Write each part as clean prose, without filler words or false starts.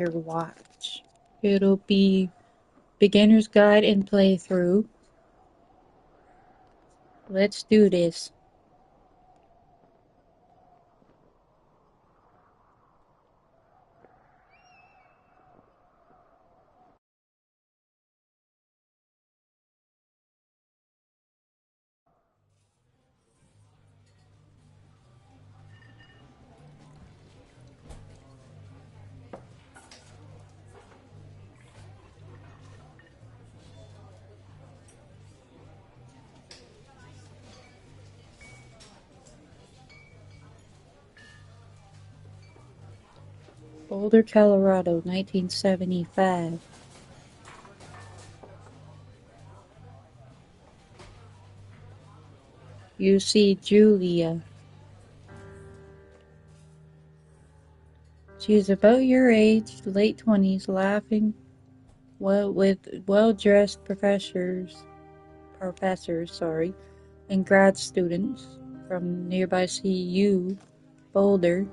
Firewach. It'll be beginner's guide and playthrough. Let's do this. Boulder, Colorado, 1975. You see Julia. She's about your age, late 20s, laughing with well-dressed professors, and grad students from nearby CU, Boulder.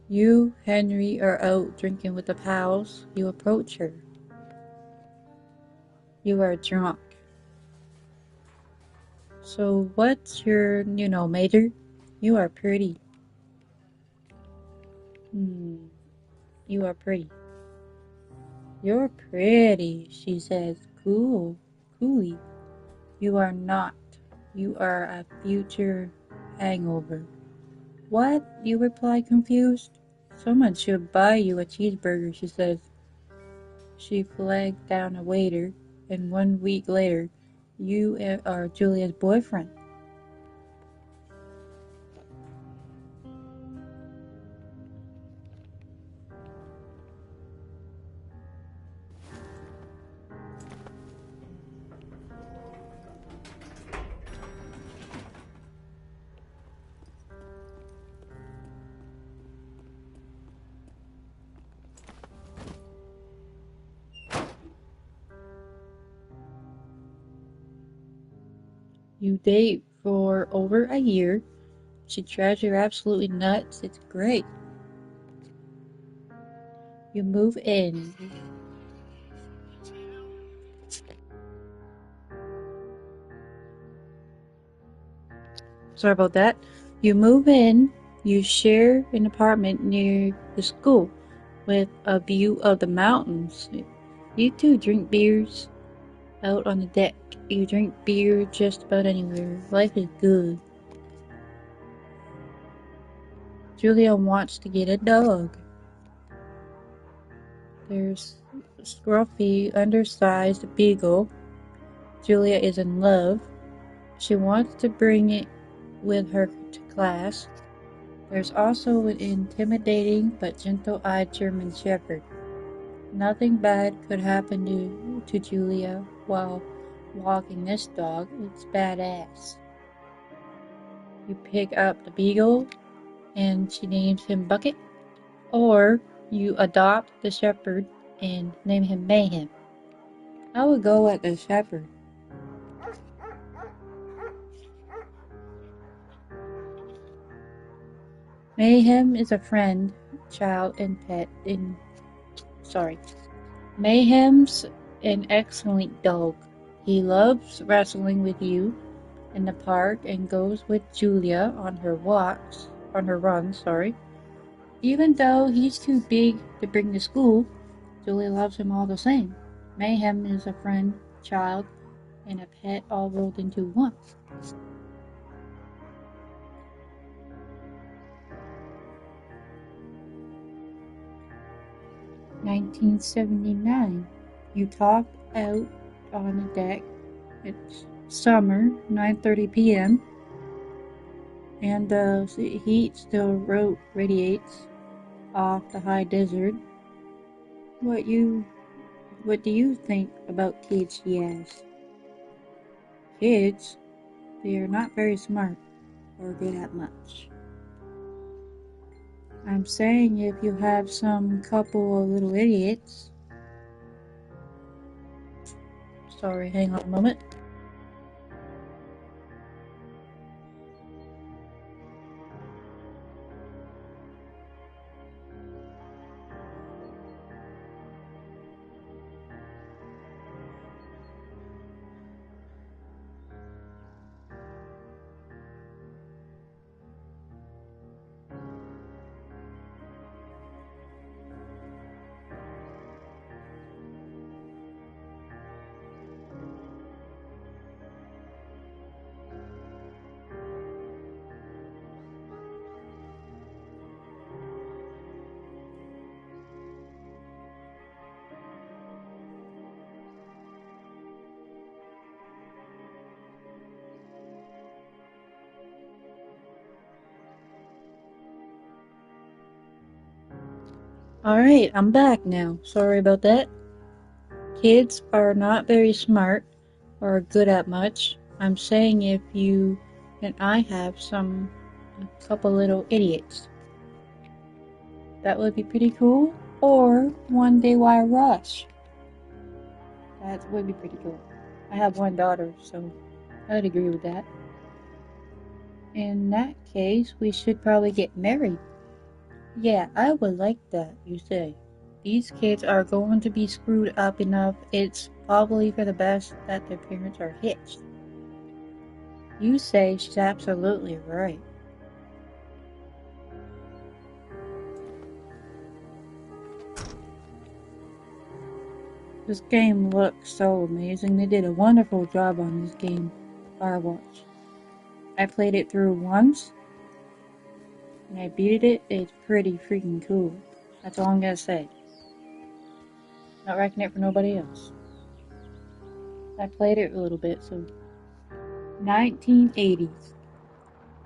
You, Henry, are out drinking with the pals. You approach her. You are drunk. So what's your, major? You are pretty. You are pretty. You're pretty, she says, coolly. You are not. You are a future hangover. What? You reply, confused. Someone should buy you a cheeseburger, she says. She flagged down a waiter, and 1 week later, you are Julia's boyfriend. You date for over a year. She drives you absolutely nuts. It's great. You move in. Sorry about that. You move in. You share an apartment near the school with a view of the mountains. You two drink beers out on the deck. You drink beer just about anywhere. Life is good. Julia wants to get a dog. There's a scruffy, undersized beagle. Julia is in love. She wants to bring it with her to class. There's also an intimidating but gentle-eyed German shepherd. Nothing bad could happen to Julia while walking this dog. It's badass. You pick up the beagle and she names him Bucket, or you adopt the shepherd and name him Mayhem. I would go with the shepherd. Mayhem is a friend, child, and pet Mayhem's an excellent dog. He loves wrestling with you in the park and goes with Julia on her runs. Even though he's too big to bring to school, Julia loves him all the same. Mayhem is a friend, child, and a pet all rolled into one. "1979. You talk out on the deck. It's summer, 9:30 p.m., and the heat still radiates off the high desert. What do you think about kids?" he asks. Kids? They are not very smart or good at much. I'm saying if you have some couple of little idiots. Sorry, hang on a moment. Alright, I'm back now. Sorry about that. Kids are not very smart or good at much. I'm saying if you and I have a couple little idiots. That would be pretty cool. Or one day why rush. That would be pretty cool. I have one daughter, so I'd agree with that. In that case, we should probably get married. Yeah, I would like that, you say. These kids are going to be screwed up enough, it's probably for the best that their parents are hitched. You say she's absolutely right. This game looks so amazing. They did a wonderful job on this game, Firewatch. I played it through once, and I beat it. It's pretty freaking cool. That's all I'm gonna say. Not wrecking it for nobody else. I played it a little bit, so 1980s.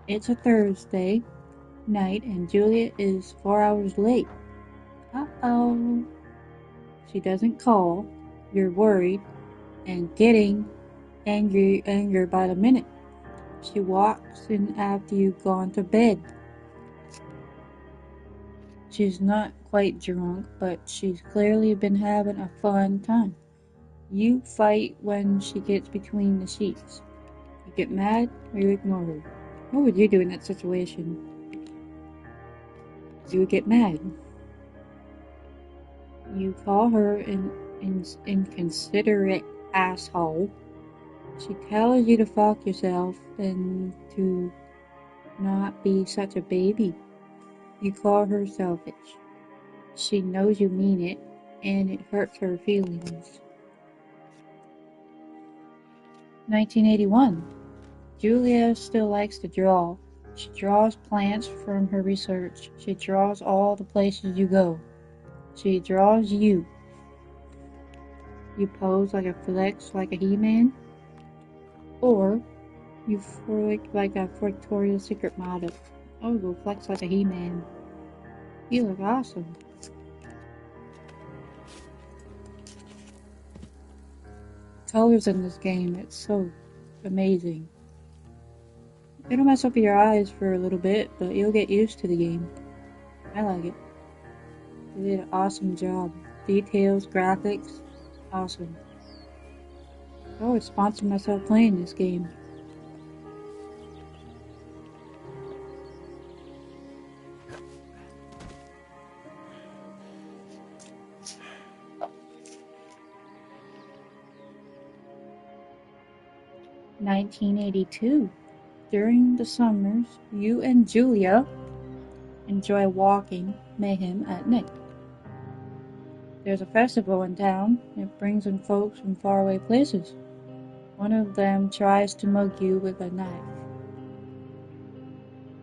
It's a Thursday night and Julia is 4 hours late. Uh-oh. She doesn't call. You're worried and getting angrier by the minute. She walks in after you've gone to bed. She's not quite drunk, but she's clearly been having a fun time. You fight when she gets between the sheets. You get mad or you ignore her. What would you do in that situation? You would get mad. You call her an inconsiderate asshole. She tells you to fuck yourself and to not be such a baby. You call her selfish. She knows you mean it, and it hurts her feelings. 1981. Julia still likes to draw. She draws plants from her research. She draws all the places you go. She draws you. You pose like a flex like a He-Man, or you flick like a Victoria's Secret model. Oh, go flex like a He-Man. You look awesome. Colors in this game, it's so amazing. It'll mess up your eyes for a little bit, but you'll get used to the game. I like it. They did an awesome job. Details, graphics, awesome. I would sponsor myself playing this game. (1982) During the summers, you and Julia enjoy walking mayhem at night. There's a festival in town. It brings in folks from faraway places. One of them tries to mug you with a knife.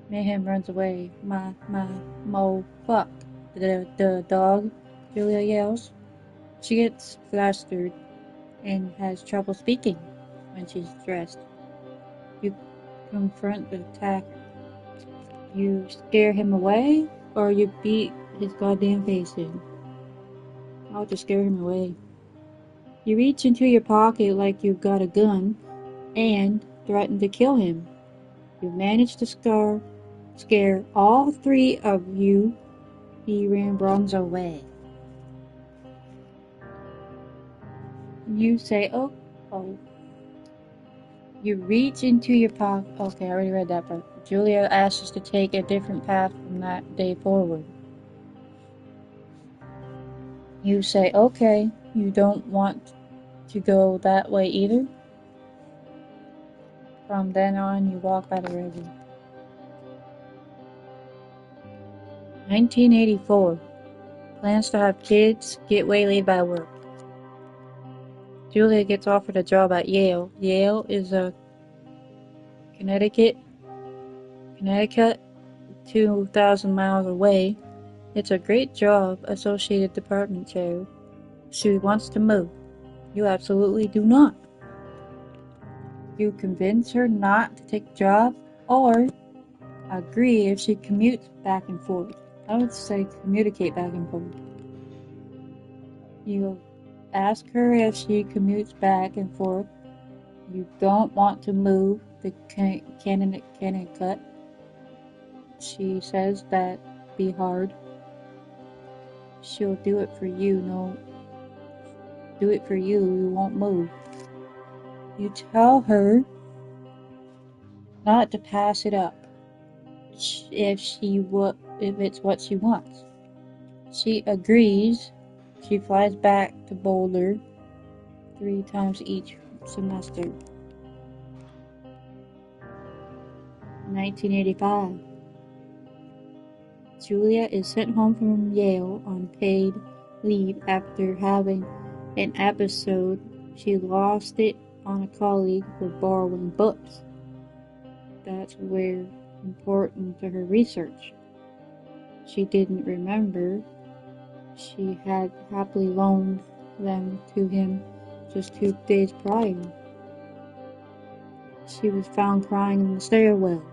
Mayhem runs away. Mo, fuck. The dog, Julia yells. She gets flustered and has trouble speaking when she's dressed. You confront the attacker. You scare him away, or you beat his goddamn face in. I'll just scare him away. You reach into your pocket like you've got a gun and threaten to kill him. You manage to scare all three of you. He runs away. You say, oh. You reach into your pocket. Okay, I already read that part. Julia asks to take a different path from that day forward. You say, okay, you don't want to go that way either. From then on, you walk by the river. 1984. Plans to have kids, get waylaid by work. Julia gets offered a job at Yale. Yale is a Connecticut, 2,000 miles away. It's a great job, associated department chair. She wants to move. You absolutely do not. You convince her not to take the job, or agree if she commutes back and forth. I would say communicate back and forth. You ask her if she commutes back and forth. You don't want to move the cannon cut. She says that be hard. She'll do it for you. No, do it for you. You won't move. You tell her not to pass it up if it's what she wants. She agrees. She flies back to Boulder 3 times each semester. 1985. Julia is sent home from Yale on paid leave after having an episode. She lost it on a colleague for borrowing books. That's where important to her research. She didn't remember she had happily loaned them to him just 2 days prior. She was found crying in the stairwell.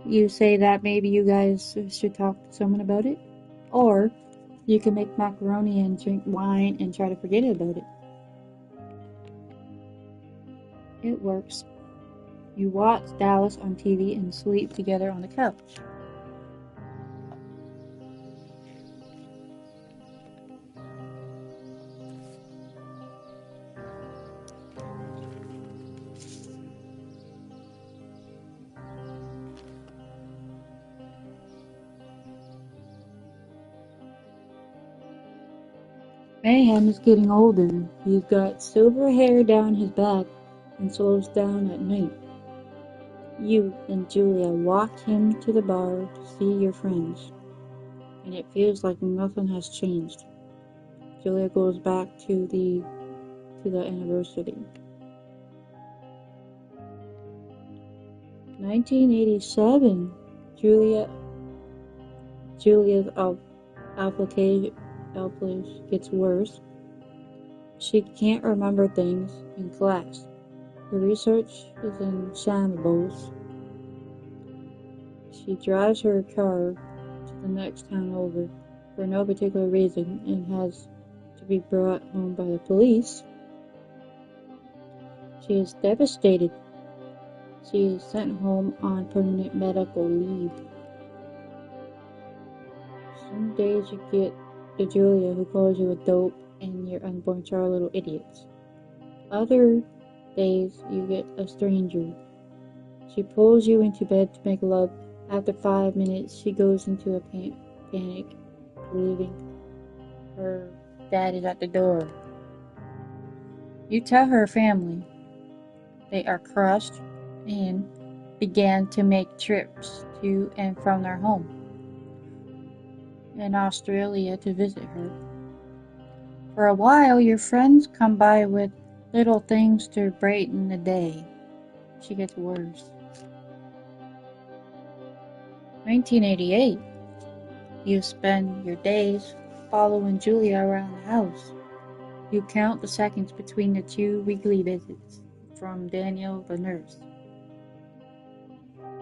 You say that maybe you guys should talk to someone about it? Or you can make macaroni and drink wine and try to forget about it. It works. You watch Dallas on TV and sleep together on the couch. Mayhem is getting older. He's got silver hair down his back and slows down at night. You and Julia walk him to the bar to see your friends, and it feels like nothing has changed. Julia goes back to the anniversary. 1987. Julia's application gets worse. She can't remember things in class. Her research is in shambles. She drives her car to the next town over for no particular reason and has to be brought home by the police. She is devastated. She is sent home on permanent medical leave. Some days you get the Julia who calls you a dope and your unborn child little idiots. Other days you get a stranger. She pulls you into bed to make love. After 5 minutes, she goes into a panic, believing her dad is at the door. You tell her family. They are crushed and began to make trips to and from their home in Australia to visit her. For a while, your friends come by with little things to brighten the day. She gets worse. 1988. You spend your days following Julia around the house. You count the seconds between the 2 weekly visits from Daniel the nurse.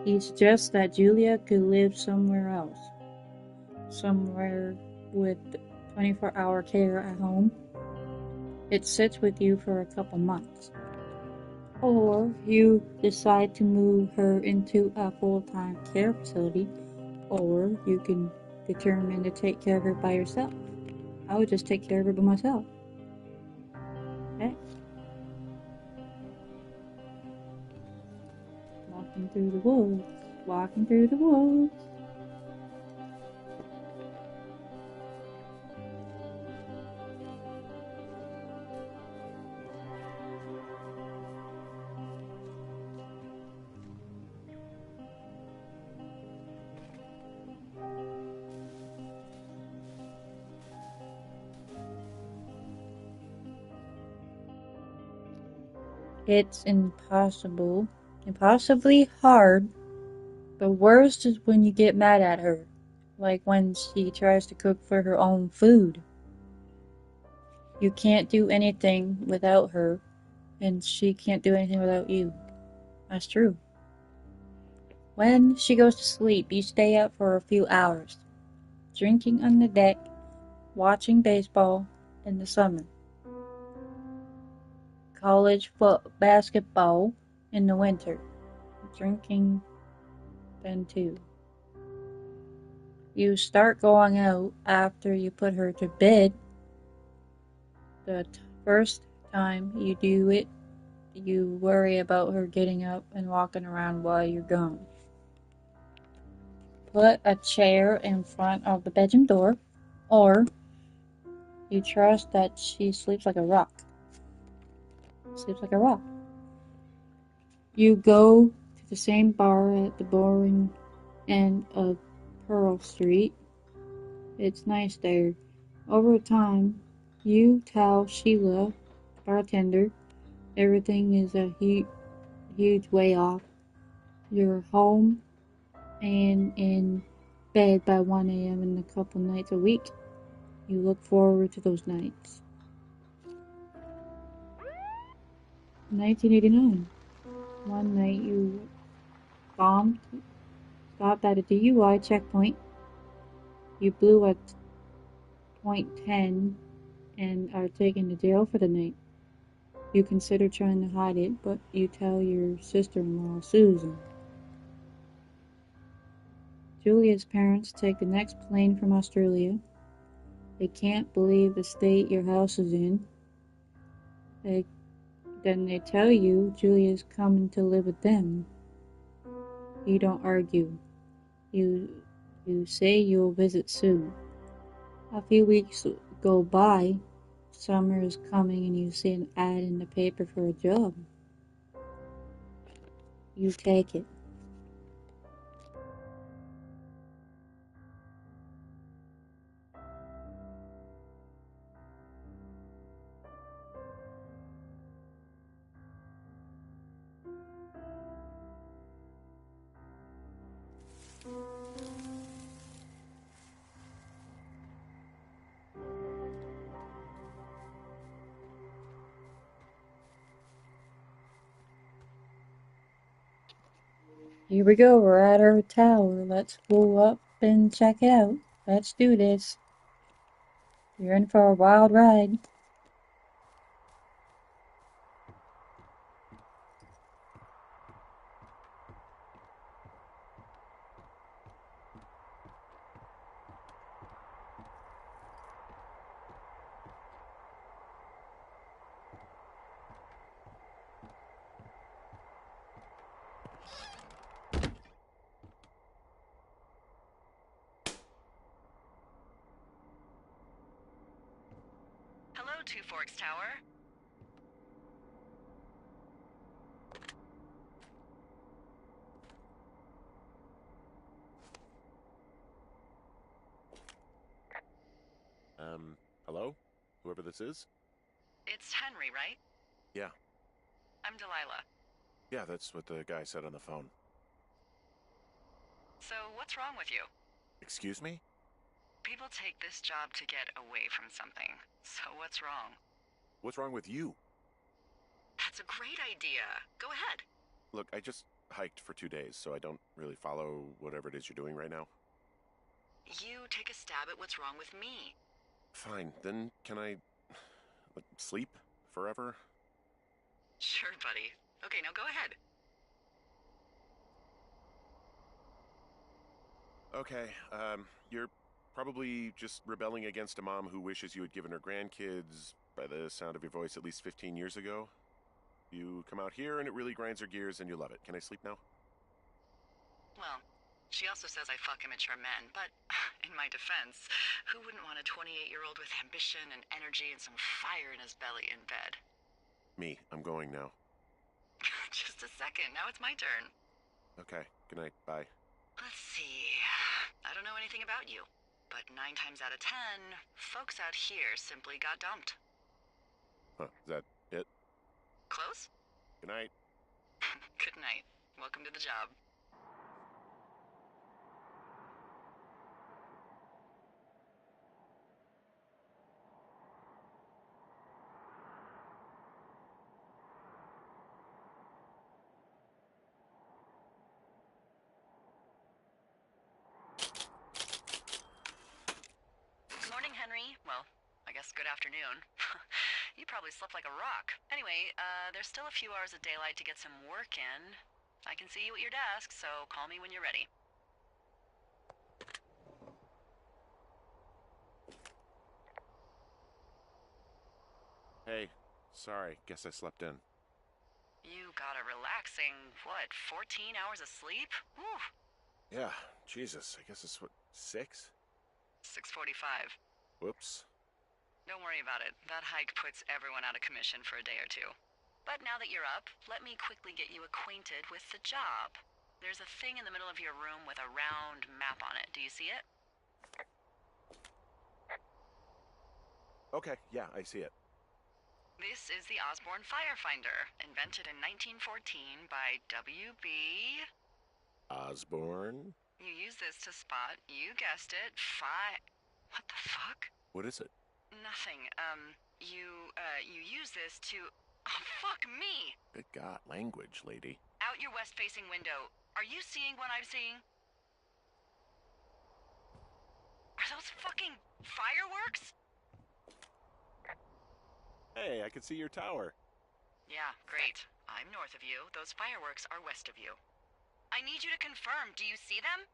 He suggests that Julia could live somewhere else. Somewhere with 24-hour care at home. It sits with you for a couple months. Or you decide to move her into a full-time care facility, or you can determine to take care of her by yourself. I would just take care of her by myself. Okay? Walking through the woods. Walking through the woods. It's impossibly hard. The worst is when you get mad at her, like when she tries to cook for her own food. You can't do anything without her, and she can't do anything without you. That's true. When she goes to sleep, you stay up for a few hours, drinking on the deck, watching baseball, in the summer. College basketball in the winter. Drinking then too. You start going out after you put her to bed. The first time you do it, you worry about her getting up and walking around while you're gone. Put a chair in front of the bedroom door, or you trust that she sleeps like a rock. Sleeps like a rock. You go to the same bar at the boring end of Pearl Street. It's nice there. Over time, you tell Sheila, the bartender, everything is a huge way off. You're home and in bed by 1 a.m. and a couple nights a week. You look forward to those nights. 1989. One night you stopped at a DUI checkpoint. You blew at .10 and are taken to jail for the night. You consider trying to hide it, but you tell your sister-in-law, Susan. Julia's parents take the next plane from Australia. They can't believe the state your house is in. Then they tell you Julia's coming to live with them. You don't argue. You say you'll visit soon. A few weeks go by. Summer is coming and you see an ad in the paper for a job. You take it. Here we go, we're at our tower. Let's go up and check it out. Let's do this. You're in for a wild ride. Hello, Two Forks Tower. Hello? Whoever this is? It's Henry, right? Yeah. I'm Delilah. Yeah, that's what the guy said on the phone. So, what's wrong with you? Excuse me? People take this job to get away from something. So, what's wrong? What's wrong with you? That's a great idea. Go ahead. Look, I just hiked for 2 days, so I don't really follow whatever it is you're doing right now. You take a stab at what's wrong with me. Fine, then can I sleep forever? Sure, buddy. Okay, now go ahead. Okay, you're probably just rebelling against a mom who wishes you had given her grandkids, by the sound of your voice, at least 15 years ago. You come out here and it really grinds her gears and you love it. Can I sleep now? Well, she also says I fuck immature men, but in my defense, who wouldn't want a 28-year-old with ambition and energy and some fire in his belly in bed? Me, I'm going now. Just a second, now it's my turn. Okay, good night, bye. Let's see. I don't know anything about you, but 9 times out of 10, folks out here simply got dumped. Huh, is that it? Close? Good night. Good night. Welcome to the job. Morning, Henry. Well, I guess guess good afternoon. You probably slept like a rock. Anyway, there's still a few hours of daylight to get some work in. I can see you at your desk, so call me when you're ready. Hey, sorry, guess I slept in. You got a relaxing, 14 hours of sleep? Whew. Yeah, Jesus, I guess it's 6? 6:45. Whoops. Don't worry about it. That hike puts everyone out of commission for a day or two. But now that you're up, let me quickly get you acquainted with the job. There's a thing in the middle of your room with a round map on it. Do you see it? Okay, yeah, I see it. This is the Osborne Firefinder, invented in 1914 by W.B. Osborne? You use this to spot, you guessed it, What the fuck? What is it? Nothing. You use this to... Oh, fuck me! Good God, language, lady. Out your west-facing window. Are you seeing what I'm seeing? Are those fucking fireworks? Hey, I can see your tower. Yeah, great. I'm north of you. Those fireworks are west of you. I need you to confirm. Do you see them?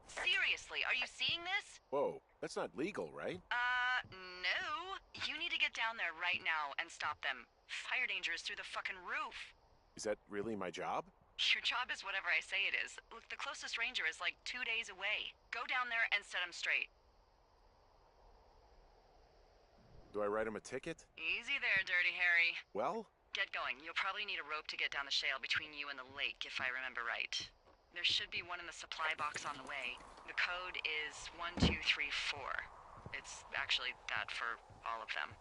Seriously, are you seeing this? Whoa, that's not legal, right? No. You need to get down there right now and stop them. Fire danger is through the fucking roof. Is that really my job? Your job is whatever I say it is. Look, the closest ranger is like 2 days away. Go down there and set him straight. Do I write him a ticket? Easy there, Dirty Harry. Well? Get going. You'll probably need a rope to get down the shale between you and the lake, if I remember right. There should be one in the supply box on the way. The code is 1234. It's actually that for all of them.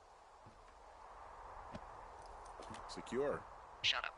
Secure. Shut up.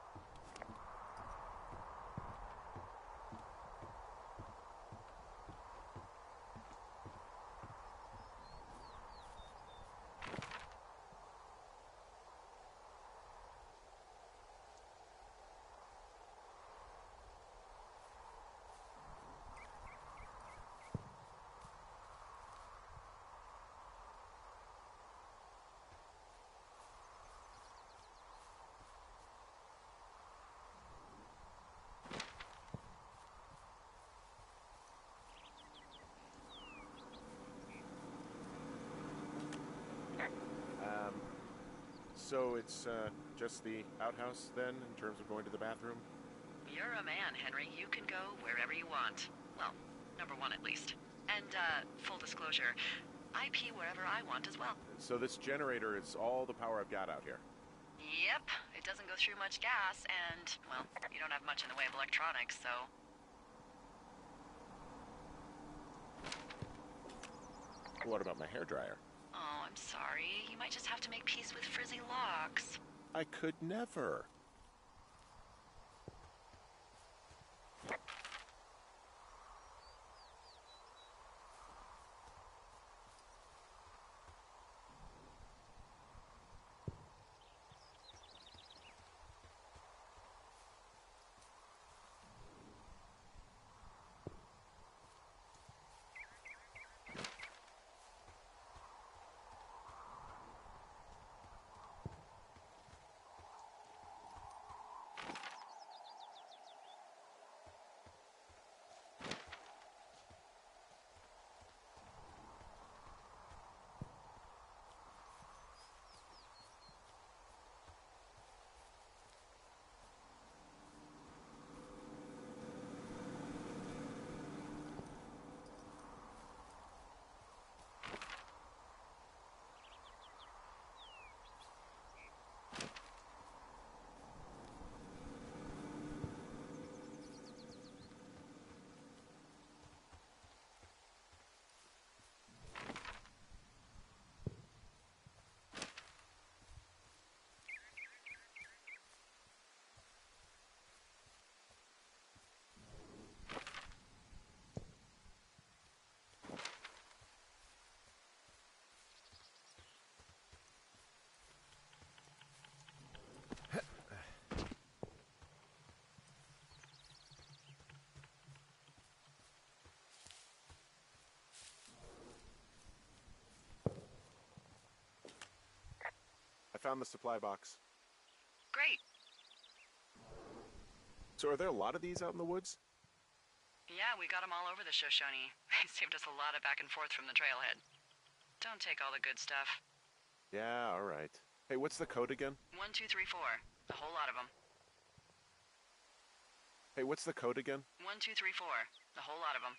So it's just the outhouse then, in terms of going to the bathroom? You're a man, Henry. You can go wherever you want. Well, number one at least. And, full disclosure, I pee wherever I want as well. So this generator is all the power I've got out here? Yep. It doesn't go through much gas, and, well, you don't have much in the way of electronics, so... What about my hairdryer? Oh, I'm sorry. You might just have to make peace with frizzy locks. I could never. found the supply box. Great. So are there a lot of these out in the woods? Yeah, we got them all over the Shoshone. They saved us a lot of back and forth from the trailhead. Don't take all the good stuff. Yeah, all right. Hey, what's the code again? 1, 2, 3, 4. A whole lot of them. Hey, what's the code again? 1, 2, 3, 4. A whole lot of them.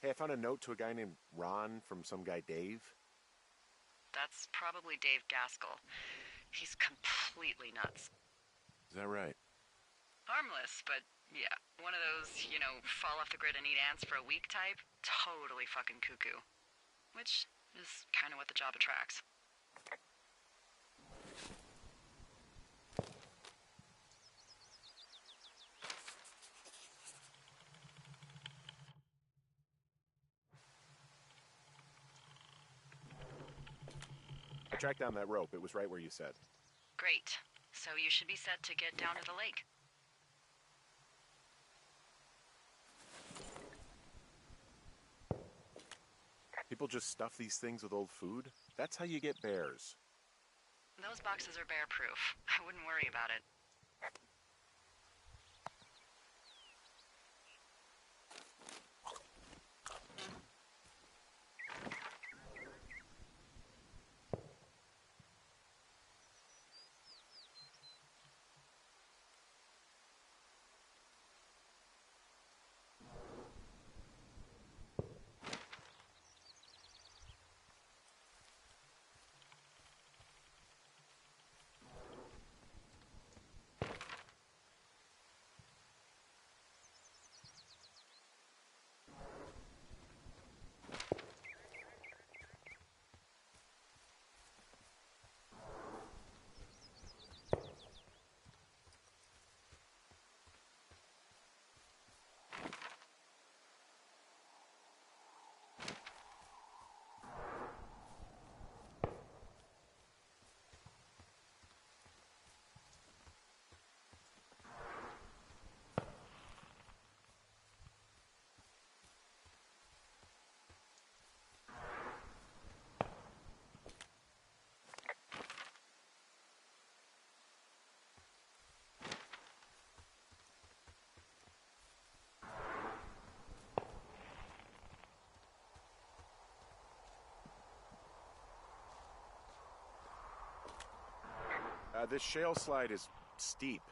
Hey, I found a note to a guy named Ron from some guy Dave. That's probably Dave Gaskell. He's completely nuts. Is that right? Harmless, but yeah. One of those, fall off the grid and eat ants for a week type. Totally fucking cuckoo. Which is kind of what the job attracts. I tracked down that rope. It was right where you said. Great. So you should be set to get down to the lake. People just stuff these things with old food? That's how you get bears. Those boxes are bear-proof. I wouldn't worry about it. This shale slide is steep.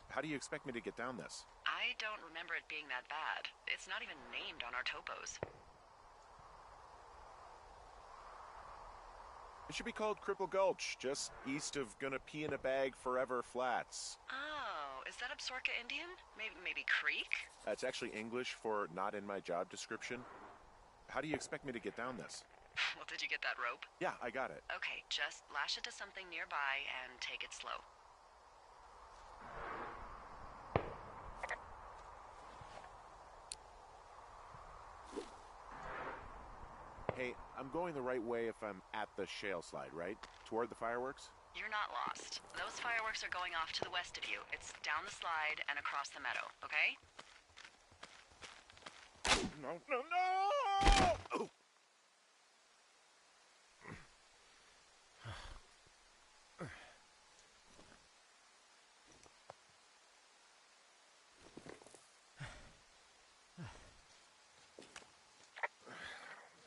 How do you expect me to get down this? I don't remember it being that bad. It's not even named on our topos. It should be called Cripple Gulch, just east of Gonna Pee in a Bag Forever Flats. Oh, is that Absaroka Indian? Maybe Creek? That's actually English for not in my job description. How do you expect me to get down this? Well, did you get that rope? Yeah, I got it. Okay, just lash it to something nearby and take it slow. Hey, I'm going the right way if I'm at the shale slide, right? Toward the fireworks? You're not lost. Those fireworks are going off to the west of you. It's down the slide and across the meadow, okay? No, no, no! Oh.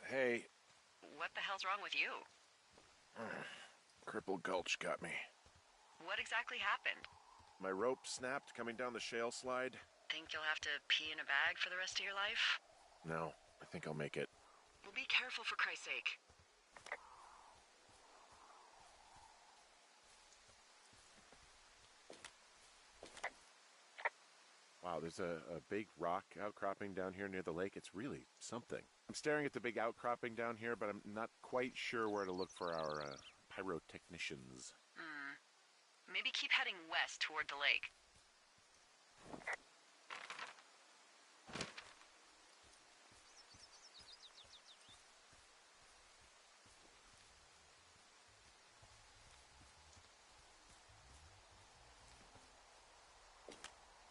Hey. What the hell's wrong with you? Cripple Gulch got me. What exactly happened? My rope snapped coming down the shale slide. Think you'll have to pee in a bag for the rest of your life? No, I think I'll make it. Well, be careful for Christ's sake. Wow, there's a big rock outcropping down here near the lake. It's really something. I'm staring at the big outcropping down here, but I'm not quite sure where to look for our pyrotechnicians. Maybe keep heading west toward the lake.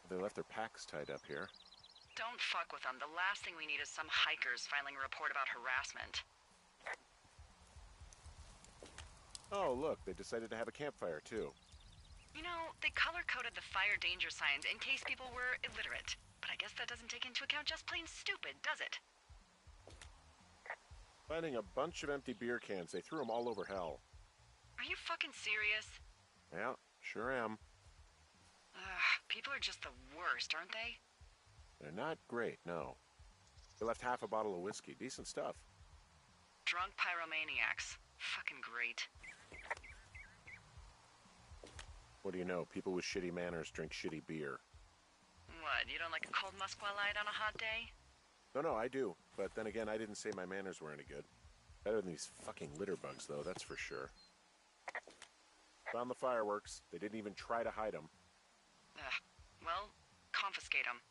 They left their packs tied up here. Don't fuck with them. The last thing we need is some hikers filing a report about harassment. Oh, look, they decided to have a campfire, too. You know, they color-coded the fire danger signs in case people were illiterate. But I guess that doesn't take into account just plain stupid, does it? Finding a bunch of empty beer cans. They threw them all over hell. Are you fucking serious? Yeah, sure am. People are just the worst, aren't they? They're not great, no. They left half a bottle of whiskey. Decent stuff. Drunk pyromaniacs. Fucking great. What do you know? People with shitty manners drink shitty beer. What, you don't like a cold Musqualite on a hot day? No, I do. But then again, I didn't say my manners were any good. Better than these fucking litter bugs, though, that's for sure. Found the fireworks. They didn't even try to hide them. Well, confiscate them.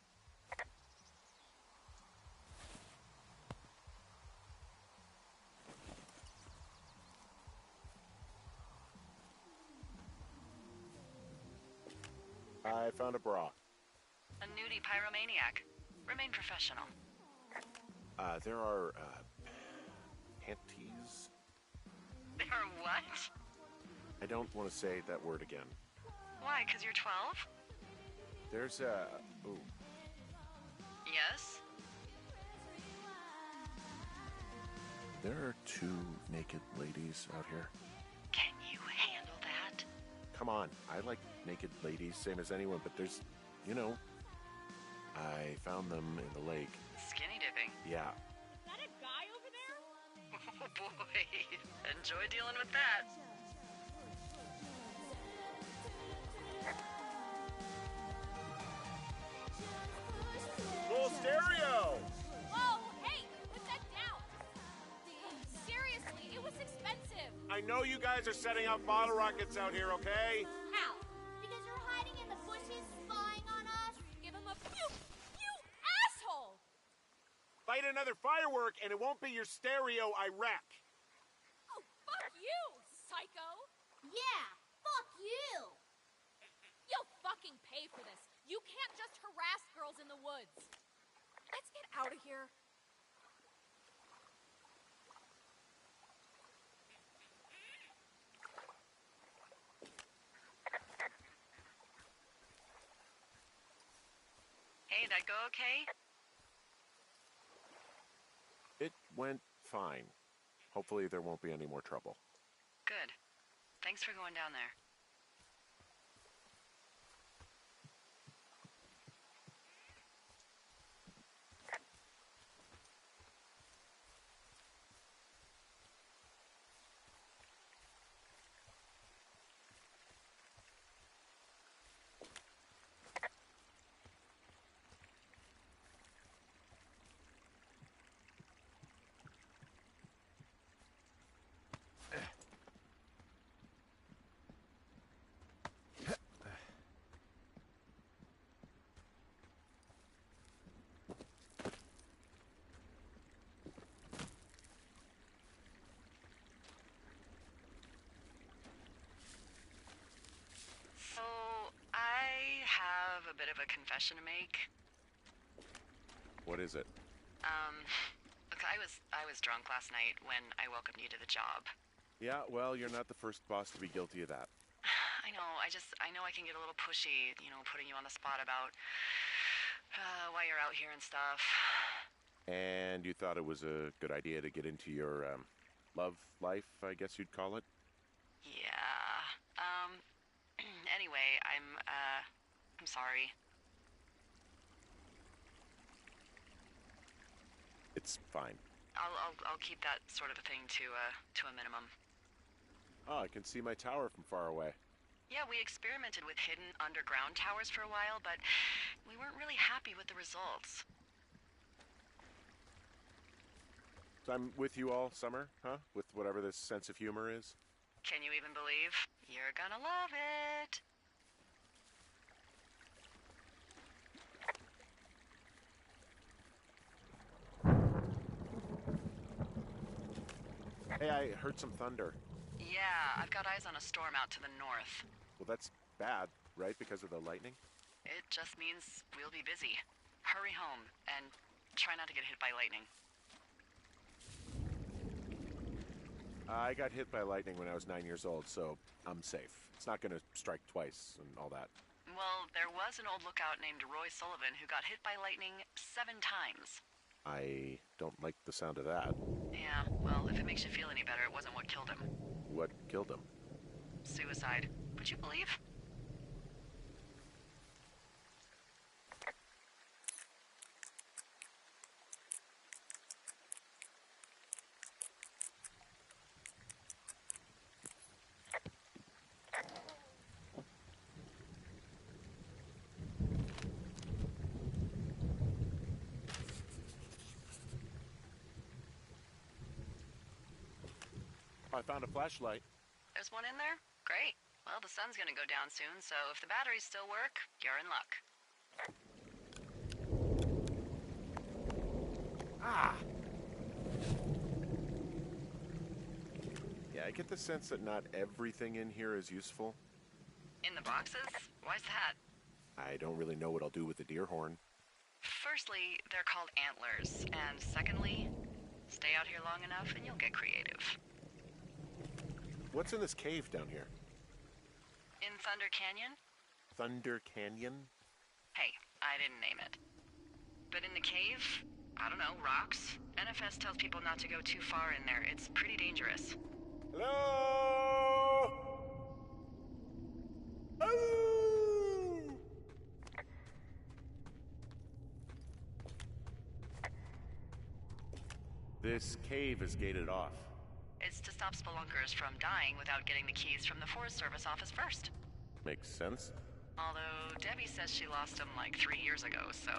I found a bra. A nudie pyromaniac. Remain professional. There are, panties? There are what? I don't want to say that word again. Why, 'cause you're 12? There's a... Ooh. Yes? There are 2 naked ladies out here. Can you handle that? Come on, I like naked ladies, same as anyone, but there's, you know... I found them in the lake. Skinny dipping? Yeah. Is that a guy over there? Oh boy. Enjoy dealing with that. Full stereo! Whoa, hey, put that down. Seriously, it was expensive. I know you guys are setting up bottle rockets out here, okay? How? Because you're hiding in the bushes spying on us? Give him a pew, you asshole! Light another firework and it won't be your stereo I wreck. Oh, fuck you, psycho! Yeah, fuck you! You'll fucking pay for this. You can't just harass girls in the woods. Let's get out of here. Hey, that go okay? It went fine. Hopefully there won't be any more trouble. Good. Thanks for going down there. So, I have a bit of a confession to make. What is it? Look, I was drunk last night when I welcomed you to the job. Yeah, well, you're not the first boss to be guilty of that. I know, I know I can get a little pushy, you know, putting you on the spot about why you're out here and stuff. And you thought it was a good idea to get into your, love life, I guess you'd call it? Yeah. Anyway, I'm sorry. It's fine. I'll keep that sort of a thing to a minimum. Oh, I can see my tower from far away. Yeah, we experimented with hidden underground towers for a while, but we weren't really happy with the results. So I'm with you all summer, huh? With whatever this sense of humor is? Can you even believe? You're gonna love it. Hey, I heard some thunder. Yeah, I've got eyes on a storm out to the north. Well, that's bad, right? Because of the lightning? It just means we'll be busy. Hurry home, and try not to get hit by lightning. I got hit by lightning when I was 9 years old, so I'm safe. It's not gonna strike twice and all that. Well, there was an old lookout named Roy Sullivan who got hit by lightning 7 times. I don't like the sound of that. Yeah, well, if it makes you feel any better, it wasn't what killed him. What killed him? Suicide. Would you believe? I found a flashlight. There's one in there? Great. Well, the sun's gonna go down soon, so if the batteries still work, you're in luck. Ah! Yeah, I get the sense that not everything in here is useful. In the boxes? Why's that? I don't really know what I'll do with the deer horn. Firstly, they're called antlers, and secondly, stay out here long enough and you'll get creative. What's in this cave down here? In Thunder Canyon? Thunder Canyon? Hey, I didn't name it. But in the cave, I don't know, rocks? NFS tells people not to go too far in there. It's pretty dangerous. Hello? Hello? This cave is gated off. It's to stop spelunkers from dying without getting the keys from the Forest Service office first. Makes sense. Although Debbie says she lost them like 3 years ago, so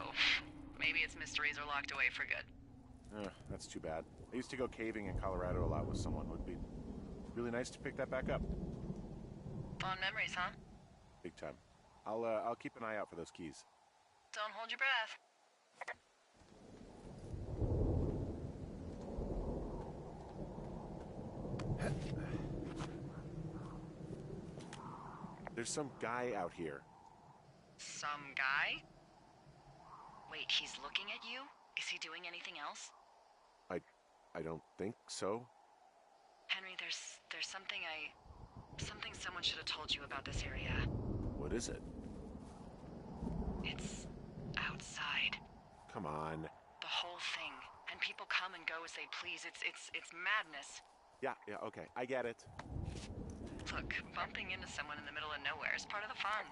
maybe its mysteries are locked away for good. That's too bad. I used to go caving in Colorado a lot with someone. Would be really nice to pick that back up. Fond memories, huh? Big time. I'll keep an eye out for those keys. Don't hold your breath. There's some guy out here. Some guy? Wait, he's looking at you? Is he doing anything else? I don't think so. Henry, there's something someone should have told you about this area. What is it? It's outside. Come on. The whole thing. And people come and go as they please. It's madness. Yeah, okay. I get it. Look, bumping into someone in the middle of nowhere is part of the fun.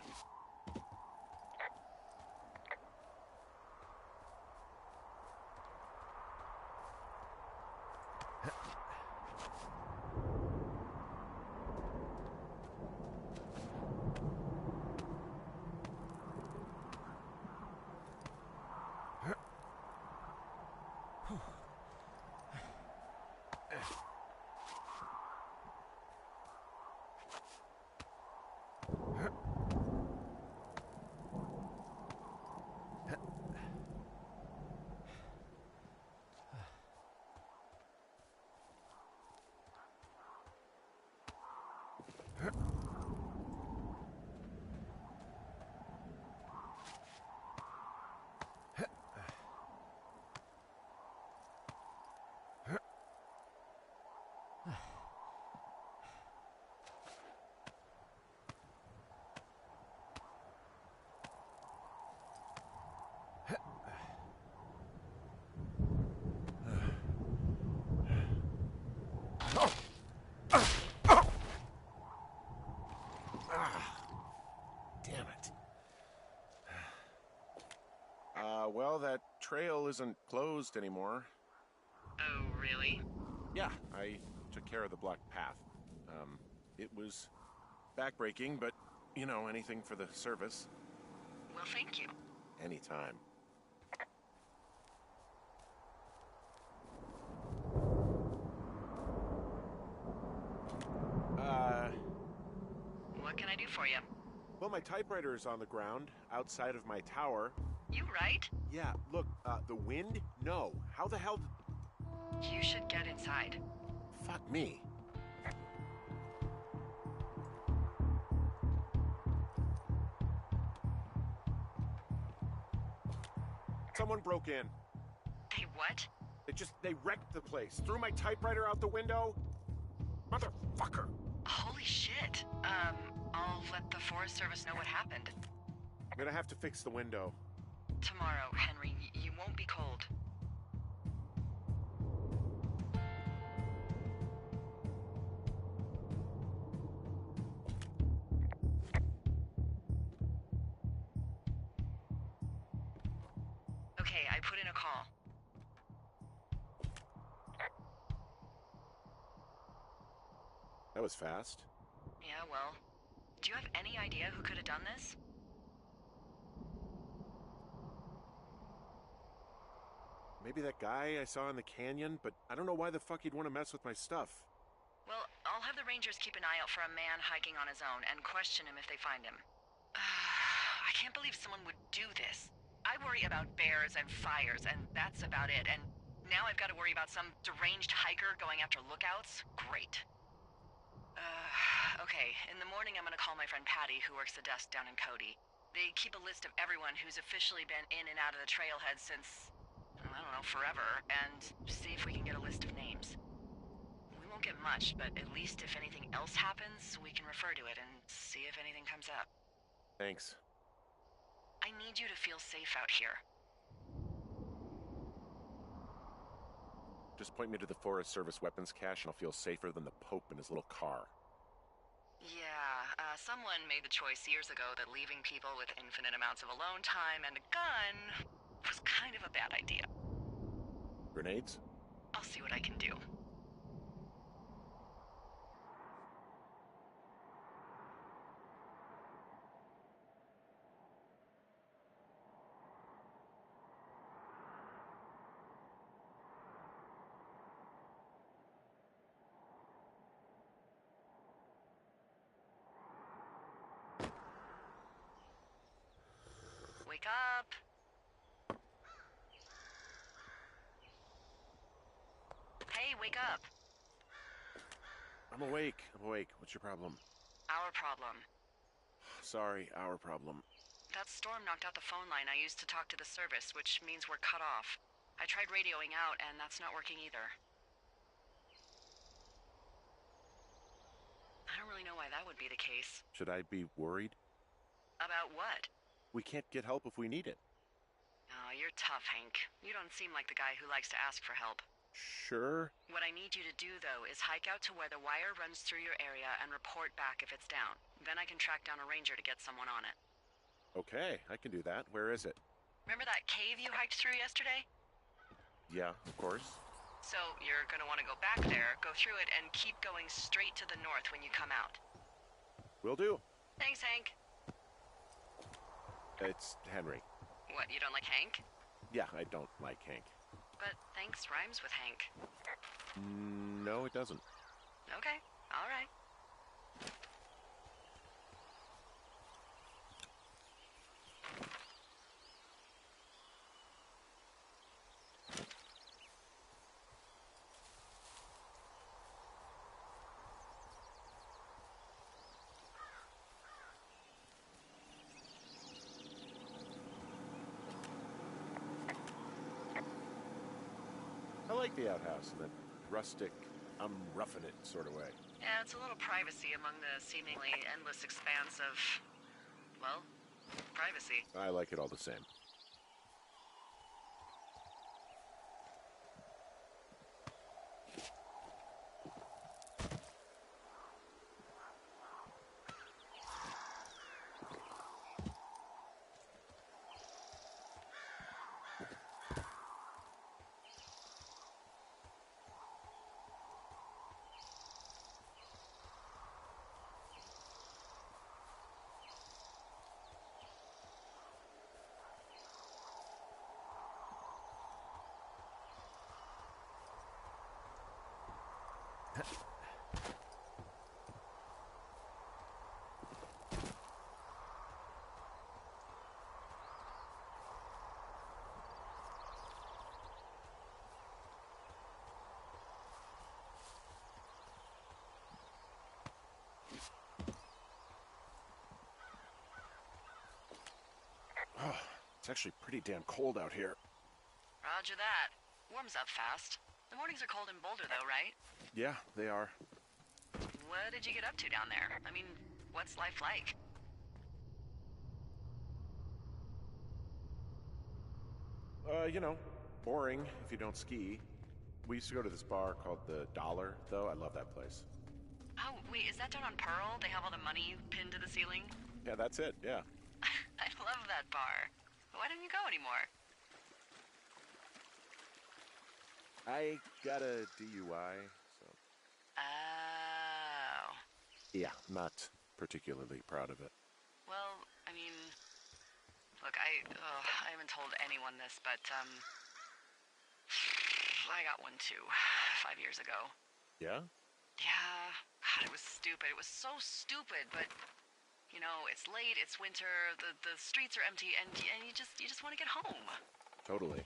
Damn it. Well, that trail isn't closed anymore. Oh, really? Yeah, I took care of the blocked path. It was backbreaking, but, you know, anything for the service. Well, thank you. Anytime. What can I do for you? Well, my typewriter is on the ground, outside of my tower. You right? Yeah, look, the wind? No. How the hell You should get inside. Fuck me. Someone broke in. They what? They wrecked the place. Threw my typewriter out the window. Motherfucker. Holy shit. I'll let the Forest Service know what happened. I'm gonna have to fix the window. Tomorrow, Henry, you won't be cold. Okay, I put in a call. That was fast. Yeah, well, do you have any idea who could have done this? Maybe that guy I saw in the canyon, but I don't know why the fuck he'd want to mess with my stuff. Well, I'll have the Rangers keep an eye out for a man hiking on his own and question him if they find him. I can't believe someone would do this. I worry about bears and fires, and that's about it, and now I've got to worry about some deranged hiker going after lookouts? Great. Okay, in the morning I'm gonna call my friend Patty, who works the desk down in Cody. They keep a list of everyone who's officially been in and out of the trailhead since, I don't know, forever, and see if we can get a list of names. We won't get much, but at least if anything else happens, we can refer to it and see if anything comes up. Thanks. I need you to feel safe out here. Just point me to the Forest Service weapons cache and I'll feel safer than the Pope in his little car. Yeah, someone made the choice years ago that leaving people with infinite amounts of alone time and a gun was kind of a bad idea. Grenades? I'll see what I can do. Wake up! Hey, wake up! I'm awake. What's your problem? Our problem. Sorry, our problem. That storm knocked out the phone line I used to talk to the service, which means we're cut off. I tried radioing out, and that's not working either. I don't really know why that would be the case. Should I be worried? About what? We can't get help if we need it. Oh, you're tough, Hank. You don't seem like the guy who likes to ask for help. Sure. What I need you to do, though, is hike out to where the wire runs through your area and report back if it's down. Then I can track down a ranger to get someone on it. Okay, I can do that. Where is it? Remember that cave you hiked through yesterday? Yeah, of course. So you're gonna want to go back there, go through it, and keep going straight to the north when you come out. Will do. Thanks, Hank. It's Henry. What, you don't like Hank? Yeah, I don't like Hank. But thanks rhymes with Hank. No, it doesn't. Okay, all right. I like the outhouse in that rustic, I'm roughing it sort of way. Yeah, it's a little privacy among the seemingly endless expanse of, well, privacy. I like it all the same. It's actually pretty damn cold out here. Roger that. Warms up fast. The mornings are cold in Boulder, though, right? Yeah, they are. What did you get up to down there? I mean, what's life like? Boring if you don't ski. We used to go to this bar called the Dollar, though. I love that place. Oh, wait, is that down on Pearl? They have all the money pinned to the ceiling? Yeah, that's it, yeah. I love that bar. Why don't you go anymore? I got a DUI, so... Oh. Yeah, not particularly proud of it. Well, I mean... Look, I haven't told anyone this, but, I got one too, 5 years ago. Yeah? Yeah, God, it was stupid. It was so stupid, but... it's late, it's winter, the streets are empty, and you just want to get home. Totally.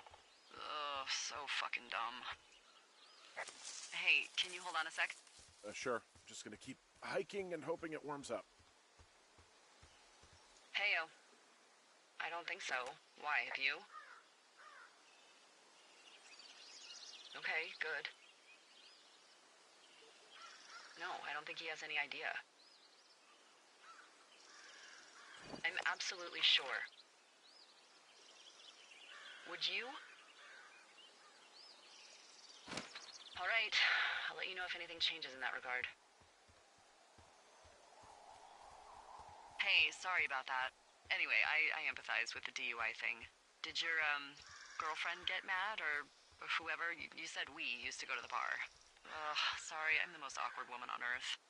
Ugh, so fucking dumb. Hey, can you hold on a sec? Sure. Just gonna keep hiking and hoping it warms up. Heyo. I don't think so. Why, have you? Okay, good. No, I don't think he has any idea. I'm absolutely sure. Would you? All right, I'll let you know if anything changes in that regard. Hey, sorry about that. Anyway, I empathize with the DUI thing. Did your, girlfriend get mad, or whoever? You said we used to go to the bar. Ugh, sorry, I'm the most awkward woman on earth.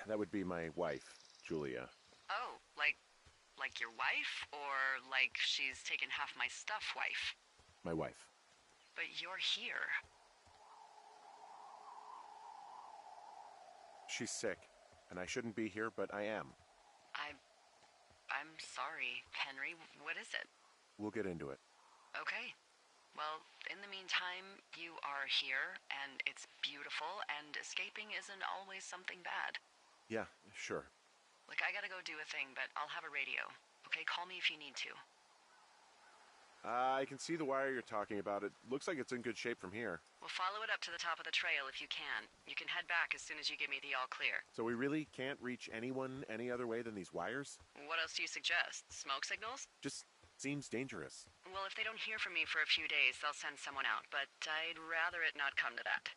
That would be my wife, Julia. Oh, like your wife? Or like she's taken half my stuff wife? My wife. But you're here. She's sick, and I shouldn't be here, but I am. I'm sorry, Henry. What is it? We'll get into it. Okay. Well, in the meantime, you are here, and it's beautiful, and escaping isn't always something bad. Yeah, sure. Look, I gotta go do a thing, but I'll have a radio. Okay, call me if you need to. I can see the wire you're talking about. It looks like it's in good shape from here. We'll follow it up to the top of the trail if you can. You can head back as soon as you give me the all clear. So we really can't reach anyone any other way than these wires? What else do you suggest? Smoke signals? Just seems dangerous. Well, if they don't hear from me for a few days, they'll send someone out, but I'd rather it not come to that.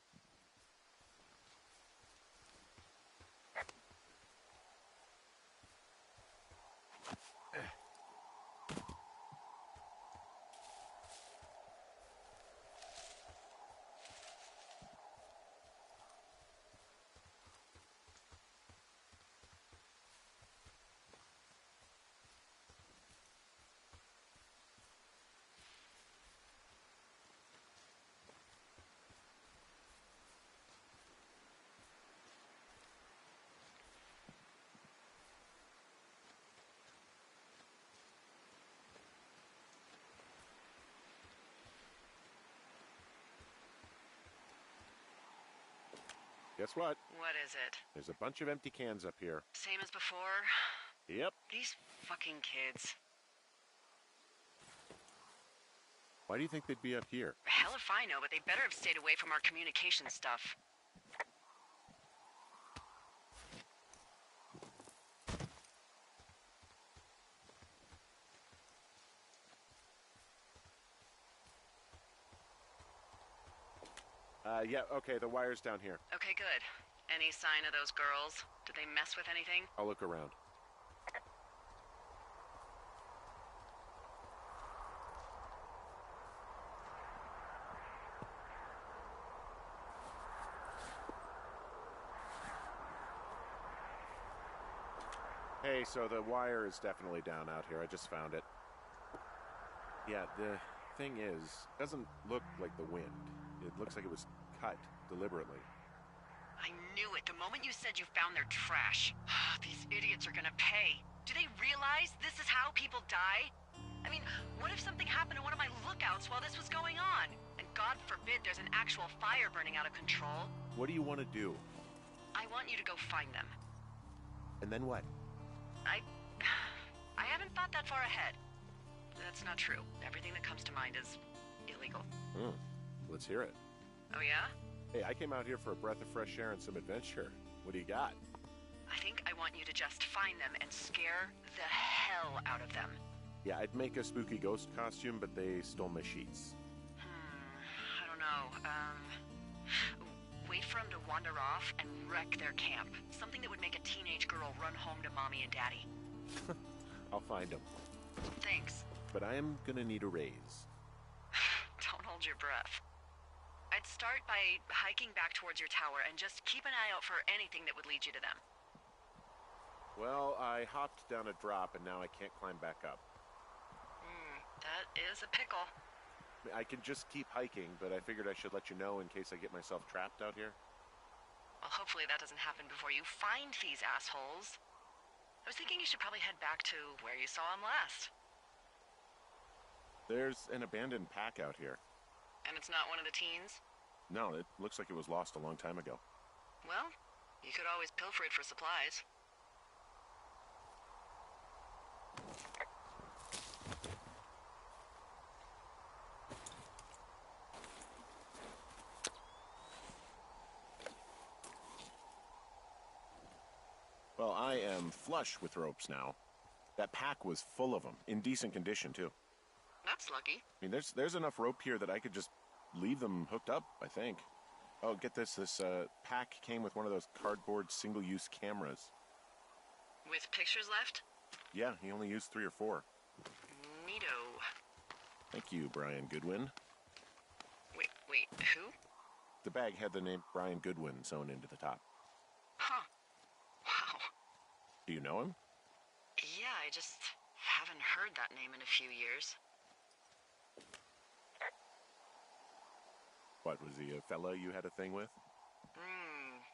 Guess what? What is it? There's a bunch of empty cans up here. Same as before? Yep. These fucking kids. Why do you think they'd be up here? Hell if I know, but they better have stayed away from our communication stuff. Yeah, okay, the wire's down here. Okay, good. Any sign of those girls? Did they mess with anything? I'll look around. Hey, so the wire is definitely down out here. I just found it. Yeah, the thing is, it doesn't look like the wind. It looks like it was cut deliberately. I knew it the moment you said you found their trash. These idiots are gonna pay. Do they realize this is how people die? I mean, what if something happened to one of my lookouts while this was going on? And God forbid there's an actual fire burning out of control. What do you want to do? I want you to go find them. And then what? I thought that far ahead. That's not true. Everything that comes to mind is illegal. Let's hear it. Oh, yeah? Hey, I came out here for a breath of fresh air and some adventure. What do you got? I think I want you to just find them and scare the hell out of them. Yeah, I'd make a spooky ghost costume, but they stole my sheets. I don't know. Wait for them to wander off and wreck their camp. Something that would make a teenage girl run home to mommy and daddy. I'll find them. Thanks. But I am gonna need a raise. Don't hold your breath. I'd start by hiking back towards your tower and just keep an eye out for anything that would lead you to them. Well, I hopped down a drop and now I can't climb back up. That is a pickle. I can just keep hiking, but I figured I should let you know in case I get myself trapped out here. Well, hopefully that doesn't happen before you find these assholes. I was thinking you should probably head back to where you saw them last. There's an abandoned pack out here. And it's not one of the teens? No, it looks like it was lost a long time ago. Well, you could always pilfer it for supplies. Well, I am flush with ropes now. That pack was full of them, in decent condition, too. That's lucky. I mean, there's enough rope here that I could just leave them hooked up, I think. Oh, get this. This pack came with one of those cardboard single-use cameras. With pictures left? Yeah, he only used 3 or 4. Neato. Thank you, Brian Goodwin. Wait, who? The bag had the name Brian Goodwin sewn into the top. Huh. Wow. Do you know him? Yeah, I just haven't heard that name in a few years. What, was he a fella you had a thing with?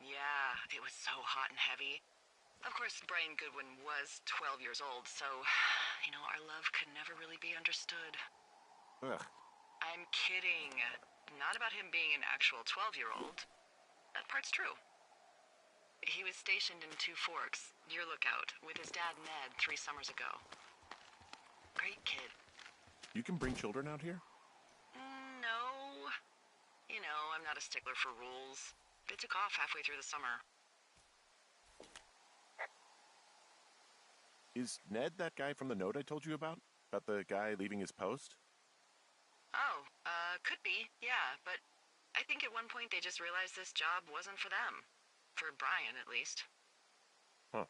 Yeah, it was so hot and heavy. Of course, Brian Goodwin was 12 years old, so, our love could never really be understood. Ugh. I'm kidding. Not about him being an actual 12-year-old. That part's true. He was stationed in Two Forks, your lookout, with his dad Ned 3 summers ago. Great kid. You can bring children out here? No. I'm not a stickler for rules. They took off halfway through the summer. Is Ned that guy from the note I told you about? About the guy leaving his post? Oh, could be, yeah, but I think at one point they just realized this job wasn't for them. For Brian, at least. Huh.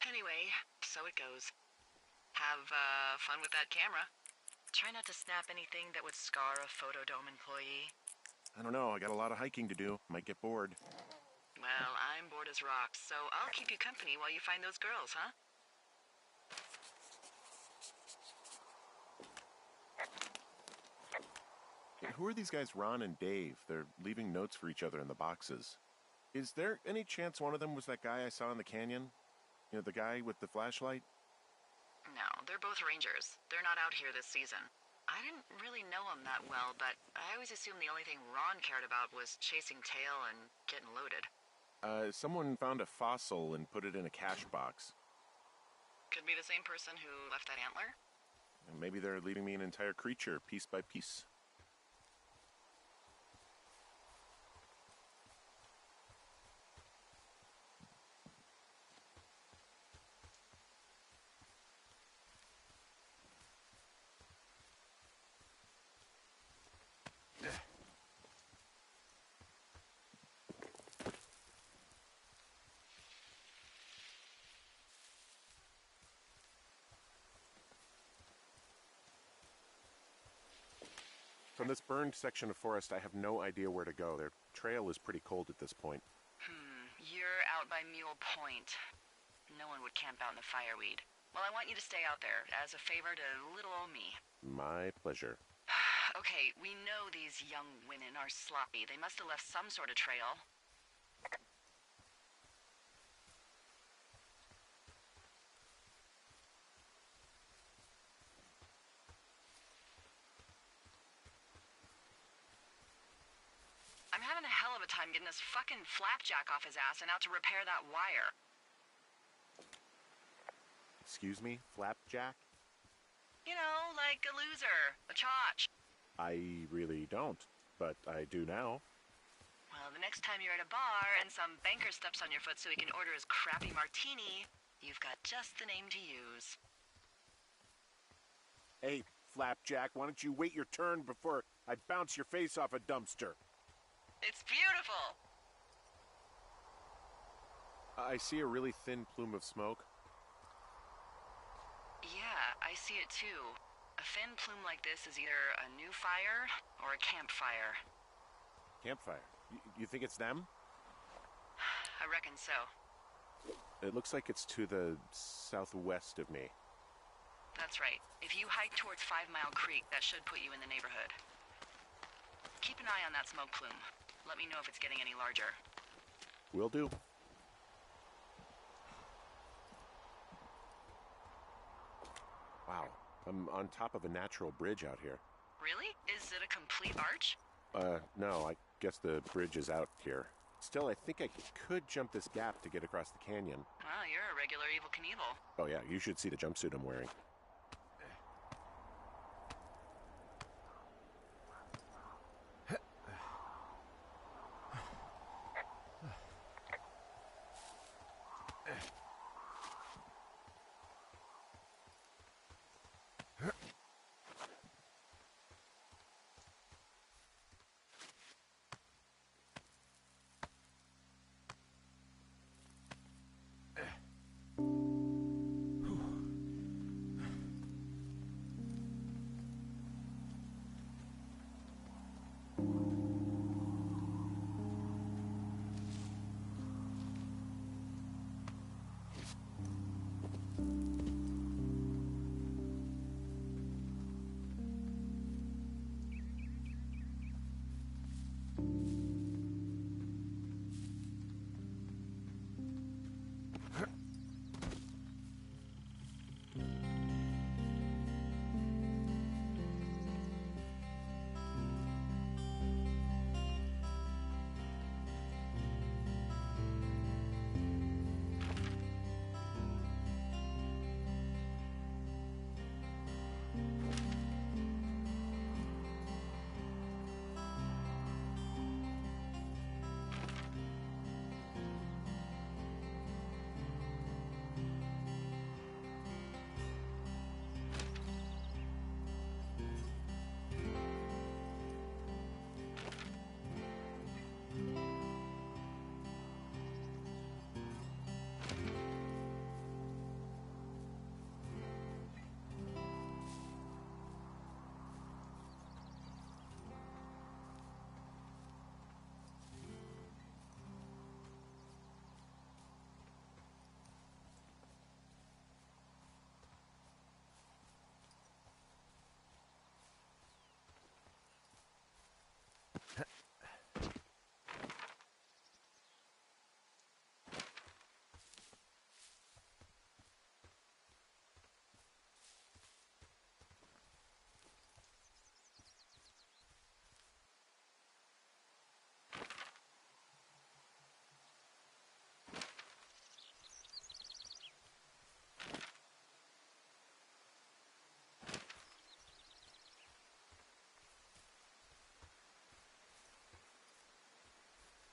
Anyway, so it goes. Have, fun with that camera. Try not to snap anything that would scar a Photodome employee. I don't know, I got a lot of hiking to do. Might get bored. Well, I'm bored as rocks, so I'll keep you company while you find those girls, huh? Who are these guys, Ron and Dave? They're leaving notes for each other in the boxes. Is there any chance one of them was that guy I saw in the canyon? The guy with the flashlight? No, they're both rangers. They're not out here this season. I didn't really know them that well, but I always assumed the only thing Ron cared about was chasing tail and getting loaded. Someone found a fossil and put it in a cash box. Could be the same person who left that antler? And maybe they're leaving me an entire creature, piece by piece. From this burned section of forest, I have no idea where to go. Their trail is pretty cold at this point. You're out by Mule Point. No one would camp out in the fireweed. Well, I want you to stay out there, as a favor to little old me. My pleasure. Okay, we know these young women are sloppy. They must have left some sort of trail. I'm having a hell of a time getting this fucking flapjack off his ass and out to repair that wire. Excuse me, Flapjack? You know, like a loser, a chotch. I really don't, but I do now. Well, the next time you're at a bar and some banker steps on your foot so he can order his crappy martini, you've got just the name to use. Hey, Flapjack, why don't you wait your turn before I bounce your face off a dumpster? It's beautiful! I see a really thin plume of smoke. Yeah, I see it too. A thin plume like this is either a new fire or a campfire. Campfire. You think it's them? I reckon so. It looks like it's to the southwest of me. That's right. If you hike towards 5 Mile Creek, that should put you in the neighborhood. Keep an eye on that smoke plume. Let me know if it's getting any larger. Will do. Wow, I'm on top of a natural bridge out here. Really? Is it a complete arch? No, I guess the bridge is out here. Still, I think I could jump this gap to get across the canyon. Well, you're a regular Evel Knievel. Oh yeah, you should see the jumpsuit I'm wearing.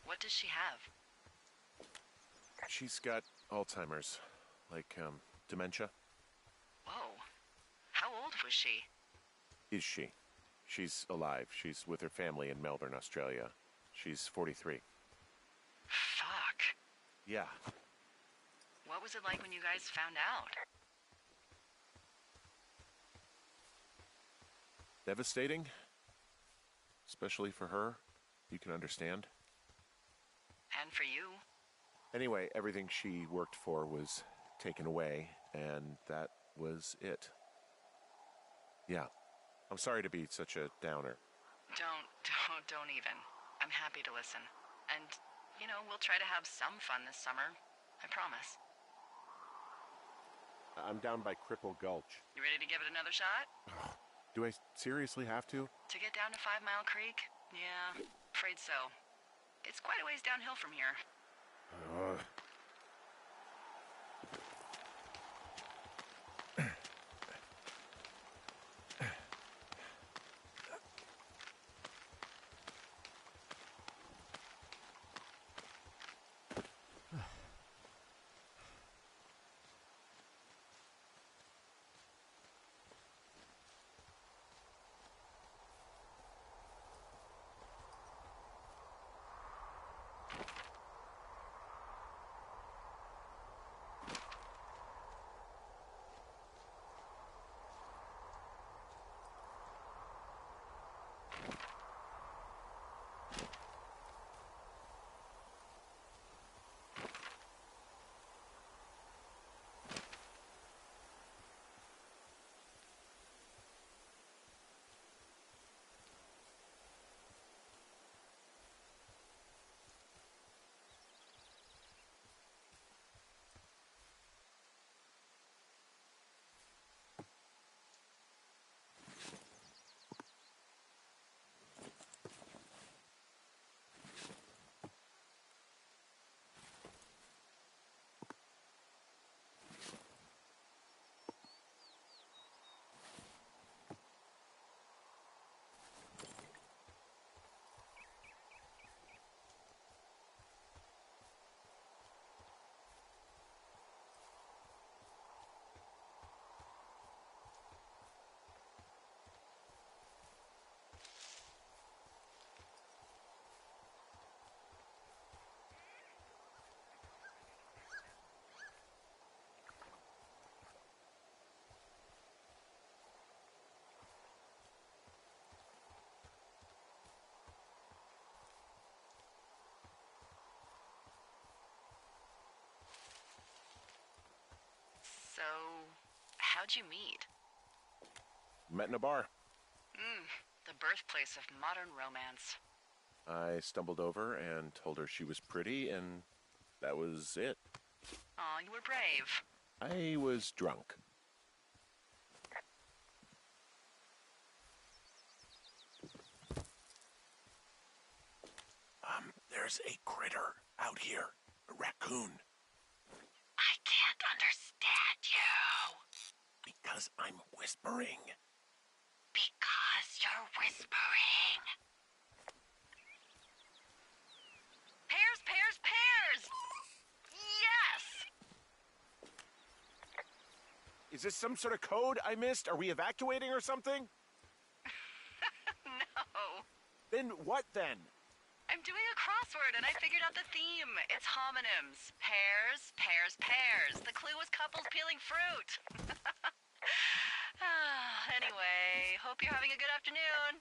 What does she have? She's got Alzheimer's, like, dementia. Whoa. How old was she? Is she? She's alive. She's with her family in Melbourne, Australia. She's 43. Fuck. Yeah. What was it like when you guys found out? Devastating. Especially for her. You can understand. And for you? Anyway, everything she worked for was taken away, and that was it. Yeah. I'm sorry to be such a downer. Don't even. I'm happy to listen. And, you know, we'll try to have some fun this summer. I promise. I'm down by Cripple Gulch. You ready to give it another shot? Do I seriously have to? To get down to 5 Mile Creek? Yeah, afraid so. It's quite a ways downhill from here. how'd you meet? Met in a bar. The birthplace of modern romance. I stumbled over and told her she was pretty, and that was it. Aw, you were brave. I was drunk. There's a critter out here. A raccoon. I can't understand you. Because I'm whispering. Because you're whispering. Pears, pears, pears! Yes! Is this some sort of code I missed? Are we evacuating or something? No. Then what then? I'm doing a crossword and I figured out the theme. It's homonyms. Pears, pears, pears. The clue was couples peeling fruit. Anyway, hope you're having a good afternoon.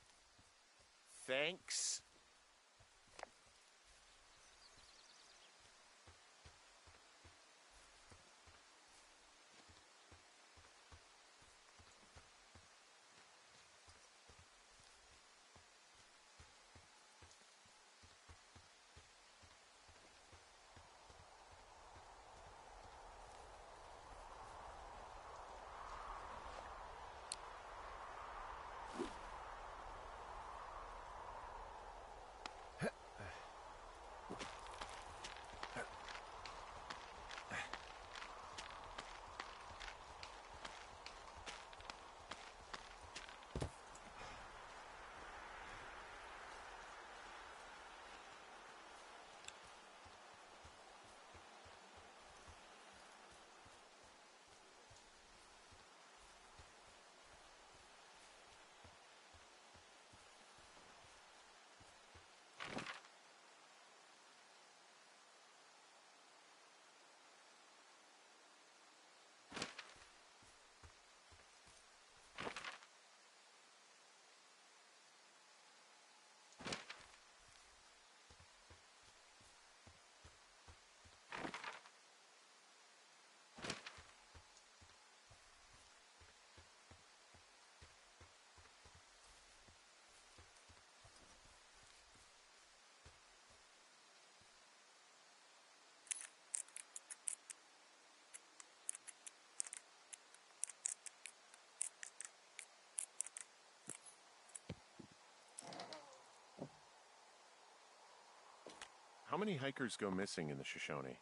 Thanks. How many hikers go missing in the Shoshone?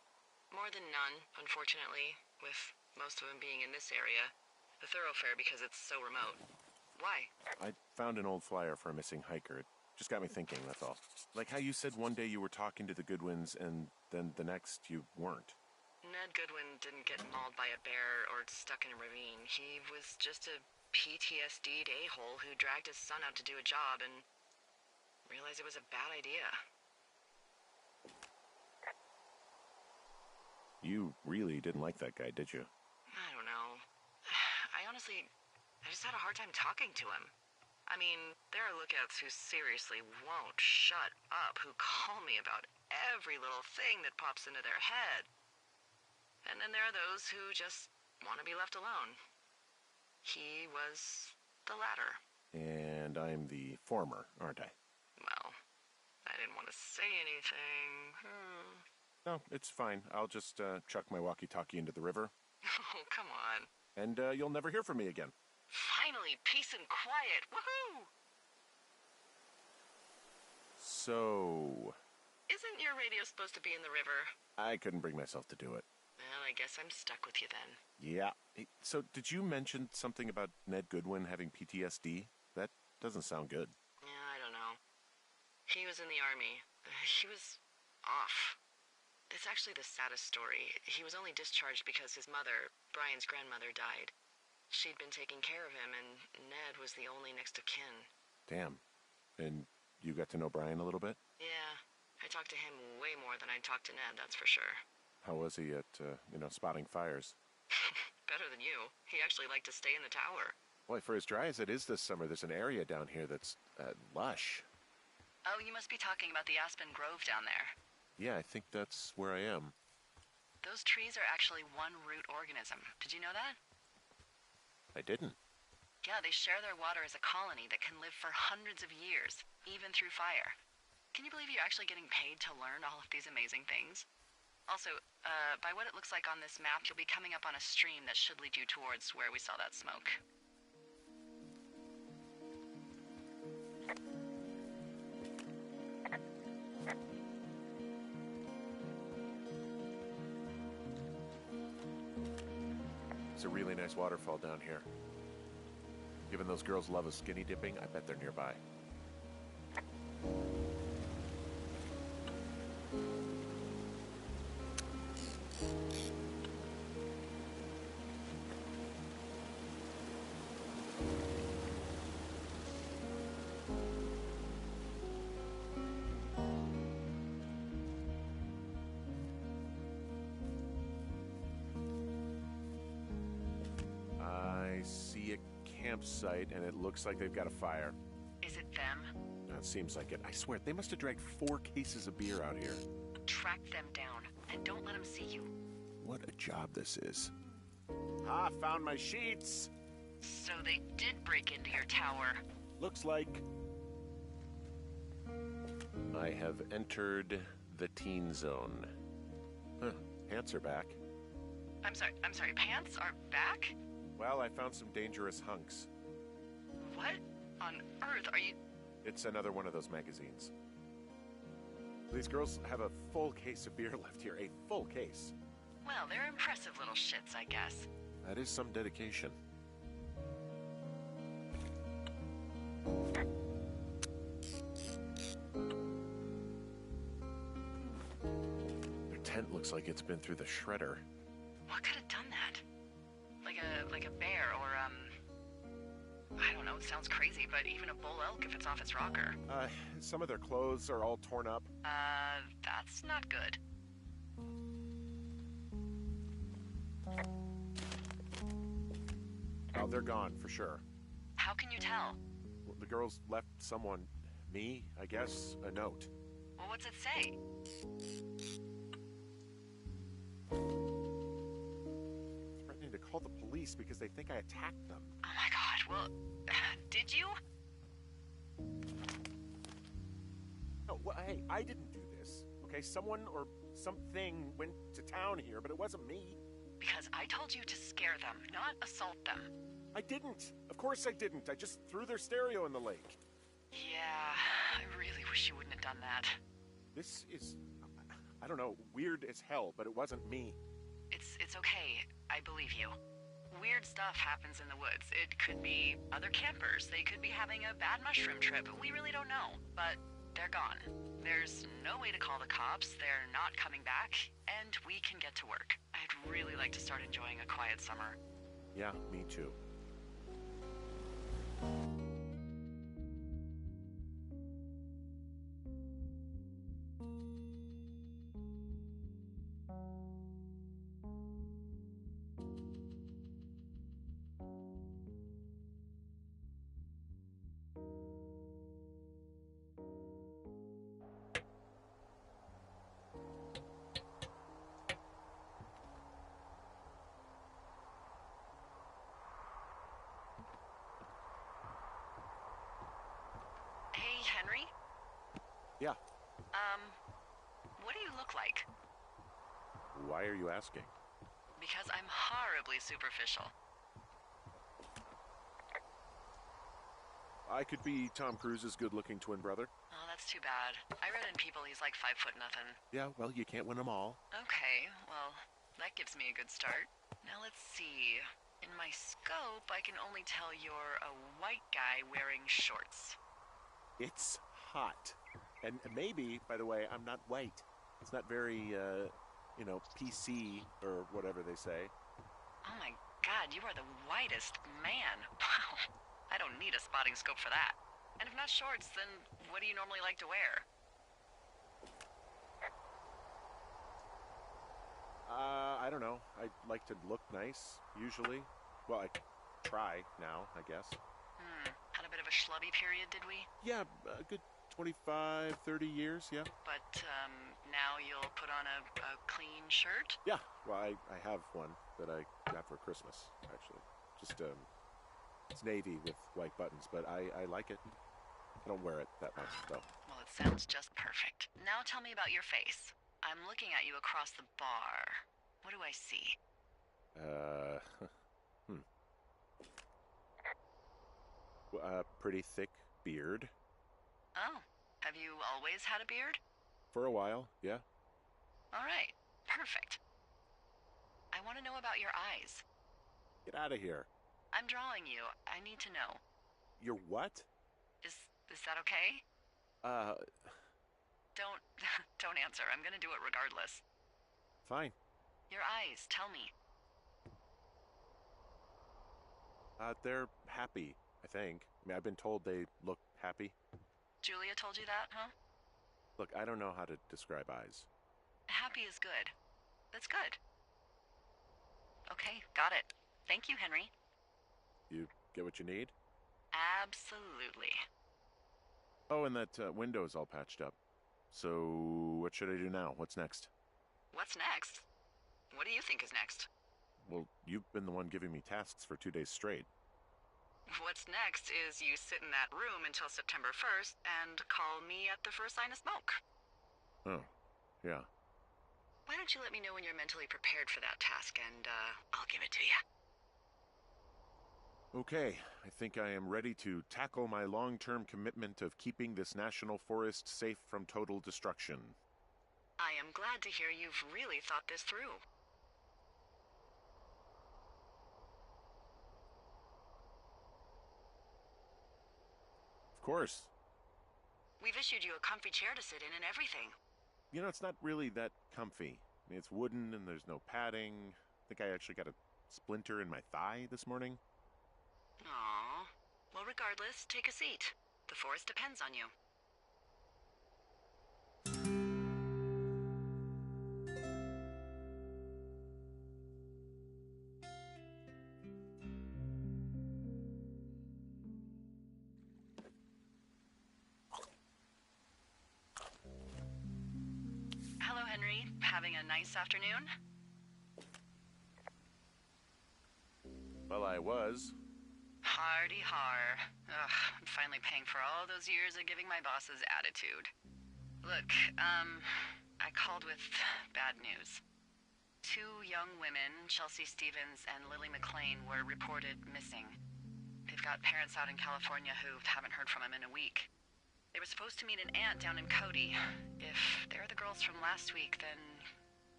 More than none, unfortunately, with most of them being in this area. The thoroughfare because it's so remote. Why? I found an old flyer for a missing hiker. It just got me thinking, that's all. Like how you said one day you were talking to the Goodwins and then the next you weren't. Ned Goodwin didn't get mauled by a bear or stuck in a ravine. He was just a PTSD'd a-hole who dragged his son out to do a job and realized it was a bad idea. You really didn't like that guy, did you? I don't know. I just had a hard time talking to him. I mean, there are lookouts who seriously won't shut up, who call me about every little thing that pops into their head. And then there are those who just want to be left alone. He was the latter. And I'm the former, aren't I? Well, I didn't want to say anything. No, it's fine. I'll just chuck my walkie-talkie into the river. Oh, come on. And you'll never hear from me again. Finally, peace and quiet. Woohoo! So... Isn't your radio supposed to be in the river? I couldn't bring myself to do it. Well, I guess I'm stuck with you then. Yeah. Hey, so did you mention something about Ned Goodwin having PTSD? That doesn't sound good. Yeah, I don't know. He was in the army. He was off. It's actually the saddest story. He was only discharged because his mother, Brian's grandmother, died. She'd been taking care of him, and Ned was the only next of kin. Damn. And you got to know Brian a little bit? Yeah, I talked to him way more than I'd talked to Ned, that's for sure. How was he at, spotting fires? Better than you. He actually liked to stay in the tower. Boy, for as dry as it is this summer, there's an area down here that's lush. Oh, you must be talking about the Aspen Grove down there. Yeah, I think that's where I am. Those trees are actually one root organism. Did you know that? I didn't. Yeah, they share their water as a colony that can live for hundreds of years, even through fire. Can you believe you're actually getting paid to learn all of these amazing things? Also, by what it looks like on this map, you'll be coming up on a stream that should lead you towards where we saw that smoke. It's a really nice waterfall down here. Given those girls love a skinny dipping, I bet they're nearby. I see a campsite, and it looks like they've got a fire. Is it them? That seems like it. I swear, they must have dragged 4 cases of beer out here. Track them down, and don't let them see you. What a job this is. Ah, found my sheets! So they did break into your tower. Looks like... I have entered the teen zone. Huh, pants are back. I'm sorry, pants are back? Well, I found some dangerous hunks. What on earth are you... It's another one of those magazines. These girls have a full case of beer left here, a full case. Well, they're impressive little shits, I guess. That is some dedication. Their tent looks like it's been through the shredder. What could have done that? Like a bear or, I don't know, it sounds crazy, but even a bull elk if it's off its rocker. Some of their clothes are all torn up. That's not good. Oh, they're gone, for sure. How can you tell? Well, the girls left someone, me, I guess, a note. Well, what's it say? Threatening to call the police because they think I attacked them. Oh my god, well, did you? No, well, hey, I didn't do this, okay? Someone or something went to town here, but it wasn't me. Because I told you to scare them, not assault them. I didn't. Of course I didn't. I just threw their stereo in the lake. Yeah, I really wish you wouldn't have done that. This is, I don't know, weird as hell, but it wasn't me. It's okay. I believe you. Weird stuff happens in the woods. It could be other campers. They could be having a bad mushroom trip. We really don't know. But they're gone. There's no way to call the cops. They're not coming back. And we can get to work. I'd really like to start enjoying a quiet summer. Yeah, me too. Hey, Henry? Yeah. What do you look like? Why are you asking? Because I'm horribly superficial. I could be Tom Cruise's good-looking twin brother. Oh, that's too bad. I read in People he's like 5 foot nothing. Yeah, well, you can't win them all. Okay, well, that gives me a good start. Now let's see. In my scope, I can only tell you're a white guy wearing shorts. It's hot. And maybe, by the way, I'm not white. It's not very, PC or whatever they say. Oh my god, you are the whitest man. Wow. I don't need a spotting scope for that. And if not shorts, then what do you normally like to wear? I don't know. I like to look nice, usually. Well, I try now, I guess. Had a bit of a schlubby period, did we? Yeah, a good 25, 30 years, yeah. But, now you'll put on a clean shirt? Yeah, well, I have one that I got for Christmas, actually. Just, It's navy with white buttons, but I like it. I don't wear it that much, though. Well, it sounds just perfect. Now tell me about your face. I'm looking at you across the bar. What do I see? Hmm. Pretty thick beard. Oh, have you always had a beard? For a while, yeah. All right, perfect. I want to know about your eyes. Get out of here. I'm drawing you. I need to know. You're what? Is that okay? Don't don't answer. I'm gonna do it regardless. Fine. Your eyes, tell me. They're happy, I think. I mean, I've been told they look happy. Julia told you that, huh? Look, I don't know how to describe eyes. Happy is good. That's good. Okay, got it. Thank you, Henry. You get what you need? Absolutely. Oh, and that window's all patched up. So, what should I do now? What's next? What's next? What do you think is next? Well, you've been the one giving me tasks for 2 days straight. What's next is you sit in that room until September 1st and call me at the first sign of smoke. Oh, yeah. Why don't you let me know when you're mentally prepared for that task and I'll give it to you. Okay, I think I am ready to tackle my long-term commitment of keeping this national forest safe from total destruction. I am glad to hear you've really thought this through. Of course. We've issued you a comfy chair to sit in and everything. You know, it's not really that comfy. I mean, it's wooden and there's no padding. I think I actually got a splinter in my thigh this morning. Aww. Well, regardless, take a seat. The forest depends on you. Hello, Henry. Having a nice afternoon? Well, I was. Hardy har. Ugh, I'm finally paying for all those years of giving my bosses attitude. Look, I called with bad news. 2 young women, Chelsea Stevens and Lily McLean, were reported missing. They've got parents out in California who haven't heard from them in a week. They were supposed to meet an aunt down in Cody. If they're the girls from last week, then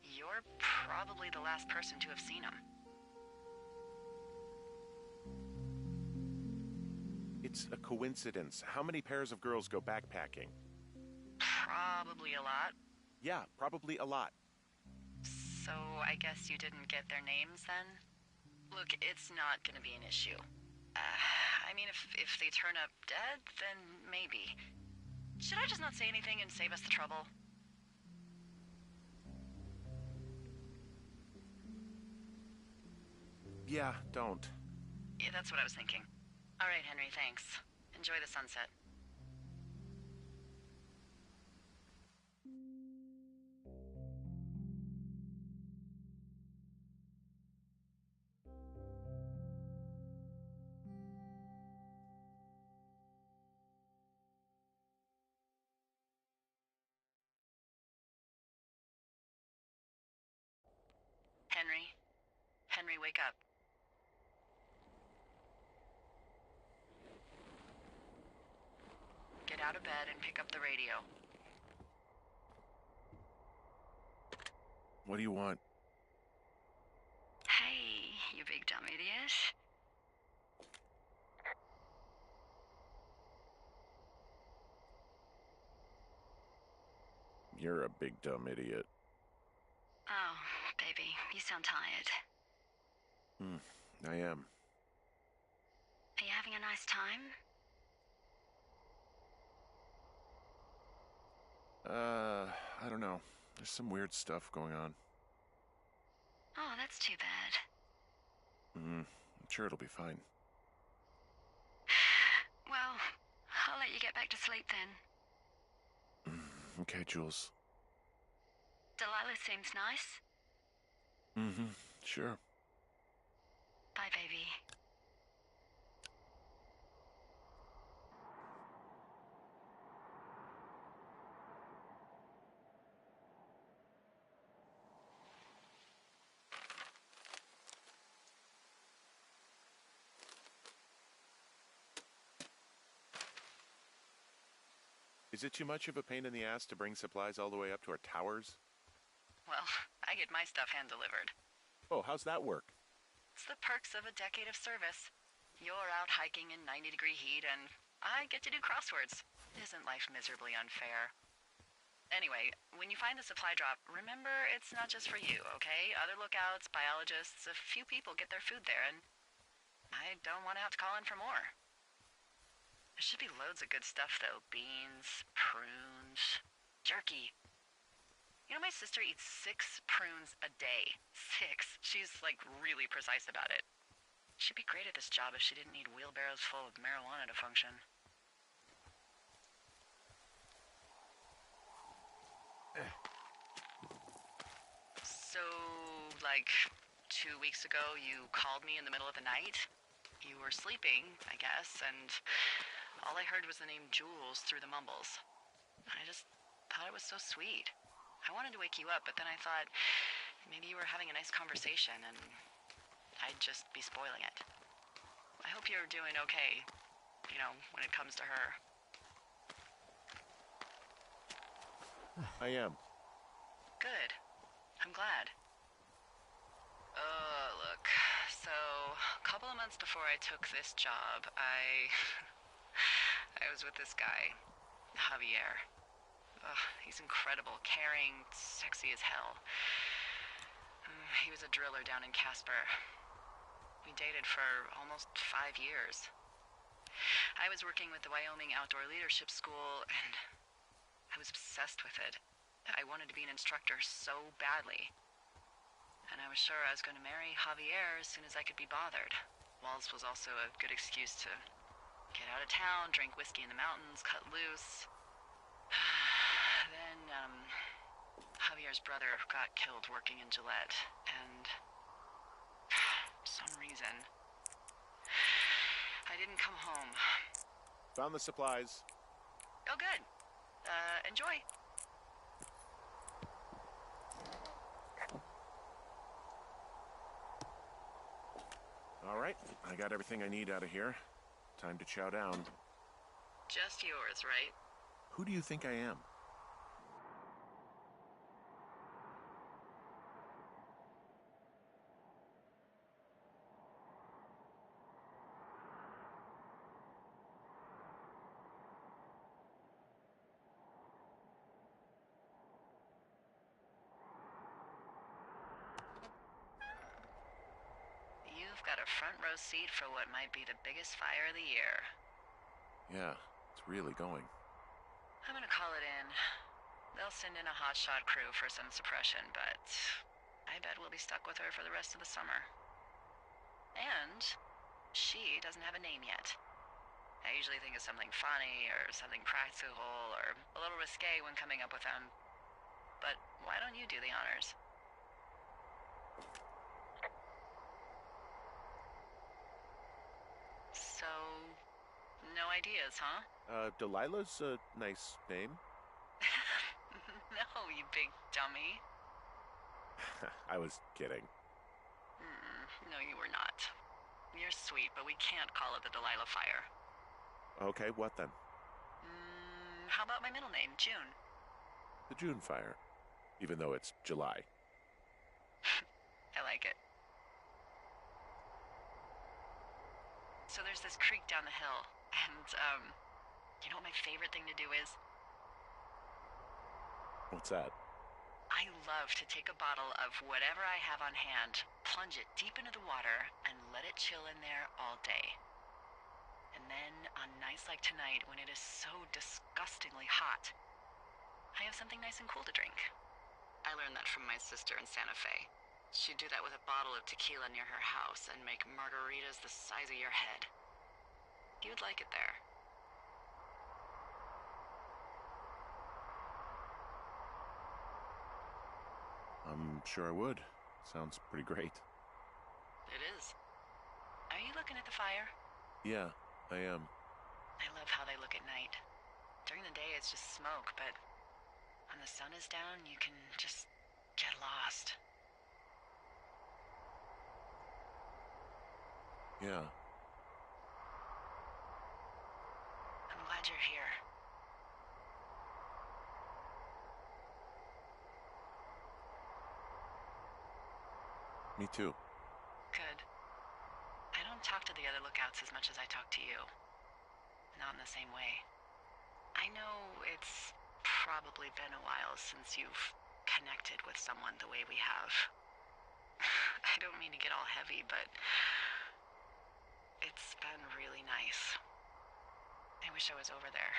you're probably the last person to have seen them. It's a coincidence. How many pairs of girls go backpacking? Probably a lot. Yeah, probably a lot. So I guess you didn't get their names then? Look, it's not gonna be an issue. I mean, if they turn up dead, then maybe. Should I just not say anything and save us the trouble? Yeah, don't. Yeah, that's what I was thinking. All right, Henry, thanks. Enjoy the sunset. Henry? Henry, wake up. Get out of bed and pick up the radio. What do you want? Hey, you big dumb idiot. You're a big dumb idiot. Oh, baby, you sound tired. I am. Are you having a nice time? I don't know. There's some weird stuff going on. Oh, that's too bad. I'm sure it'll be fine. Well, I'll let you get back to sleep then. Okay, Jules. Delilah seems nice. Sure. Bye, baby. Is it too much of a pain in the ass to bring supplies all the way up to our towers? Well, I get my stuff hand-delivered. Oh, how's that work? It's the perks of a decade of service. You're out hiking in 90-degree heat, and I get to do crosswords. Isn't life miserably unfair? Anyway, when you find the supply drop, remember it's not just for you, okay? Other lookouts, biologists, a few people get their food there, and I don't want to have to call in for more. There should be loads of good stuff, though. Beans, prunes, jerky. You know, my sister eats 6 prunes a day. 6. She's, like, really precise about it. She'd be great at this job if she didn't need wheelbarrows full of marijuana to function. So, like, 2 weeks ago, you called me in the middle of the night? You were sleeping, I guess, and all I heard was the name Jules through the mumbles. I just thought it was so sweet. I wanted to wake you up, but then I thought maybe you were having a nice conversation and I'd just be spoiling it. I hope you're doing okay, you know, when it comes to her. I am. Good. I'm glad. Look, so a couple of months before I took this job, I was with this guy, Javier. He's incredible, caring, sexy as hell. He was a driller down in Casper. We dated for almost 5 years. I was working with the Wyoming Outdoor Leadership School, and I was obsessed with it. I wanted to be an instructor so badly. And I was sure I was going to marry Javier as soon as I could be bothered. Walls was also a good excuse to get out of town, drink whiskey in the mountains, cut loose. Then, Javier's brother got killed working in Gillette, and for some reason, I didn't come home. Found the supplies. Oh, good. Enjoy. All right, I got everything I need out of here. Time to chow down. Just yours, right? Who do you think I am? You've got a front row seat for what might be the biggest fire of the year. Yeah, it's really going. I'm gonna call it in. They'll send in a hotshot crew for some suppression, but I bet we'll be stuck with her for the rest of the summer. And she doesn't have a name yet. I usually think of something funny or something practical or a little risque when coming up with them. But why don't you do the honors? So, no ideas, huh? Delilah's a nice name. No, you big dummy. I was kidding. No, you were not. You're sweet, but we can't call it the Delilah Fire. Okay, what then? How about my middle name, June? The June fire. Even though it's July. I like it. So there's this creek down the hill, and, you know what my favorite thing to do is? What's that? I love to take a bottle of whatever I have on hand, plunge it deep into the water, and let it chill in there all day. And then, on nights like tonight, when it is so disgustingly hot, I have something nice and cool to drink. I learned that from my sister in Santa Fe. She'd do that with a bottle of tequila near her house and make margaritas the size of your head. You'd like it there. I'm sure I would. Sounds pretty great. It is. Are you looking at the fire? Yeah, I am. I love how they look at night. During the day, it's just smoke, but when the sun is down, you can just get lost. Yeah. I'm glad you're here. Me too. Good. I don't talk to the other lookouts as much as I talk to you. Not in the same way. I know it's probably been a while since you've connected with someone the way we have. I don't mean to get all heavy, but it's been really nice. I wish I was over there.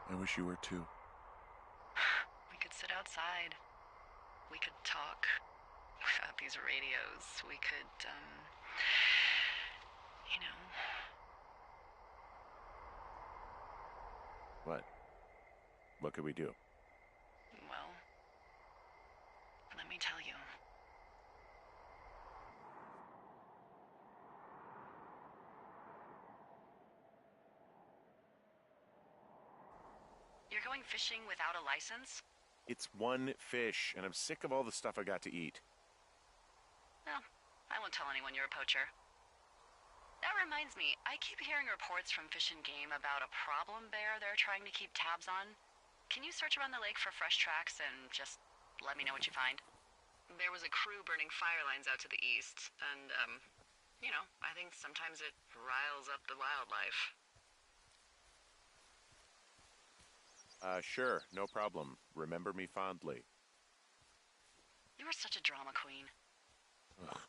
I wish you were too. We could sit outside. We could talk without these radios. We could, you know. What? What could we do? Well, let me tell you. You're going fishing without a license? It's one fish, and I'm sick of all the stuff I got to eat. Well, I won't tell anyone you're a poacher. That reminds me, I keep hearing reports from Fish and Game about a problem bear they're trying to keep tabs on. Can you search around the lake for fresh tracks and just let me know what you find? There was a crew burning fire lines out to the east, and, you know, I think sometimes it riles up the wildlife. Sure, no problem. Remember me fondly. You are such a drama queen. Ugh.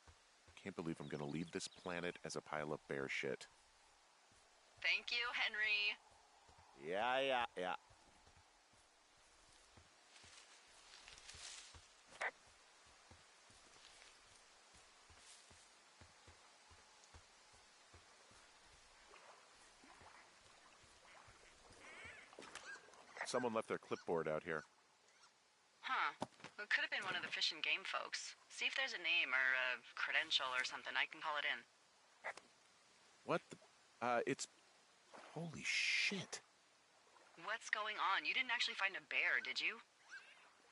Can't believe I'm gonna leave this planet as a pile of bear shit. Thank you, Henry. Yeah. Someone left their clipboard out here. Huh. It could have been one of the Fish and Game folks. See if there's a name or a credential or something. I can call it in. What the? It's... Holy shit. What's going on? You didn't actually find a bear, did you?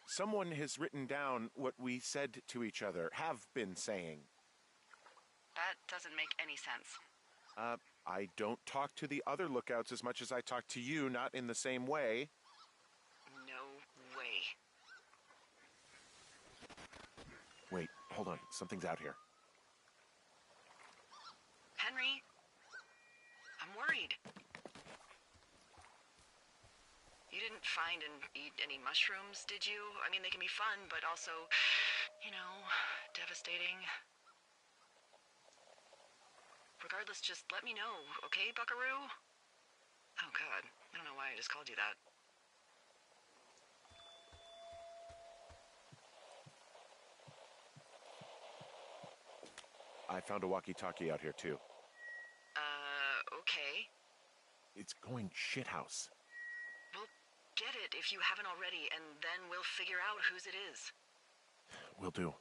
Someone has written down what we said to each other, have been saying. That doesn't make any sense. I don't talk to the other lookouts as much as I talk to you, not in the same way. No way. Wait, hold on. Something's out here. Henry? I'm worried. You didn't find and eat any mushrooms, did you? I mean, they can be fun, but also, you know, devastating. Regardless, just let me know, okay, buckaroo? Oh, God. I don't know why I just called you that. I found a walkie-talkie out here, too. Okay. It's going shithouse. Well, get it if you haven't already, and then we'll figure out whose it is. Will do.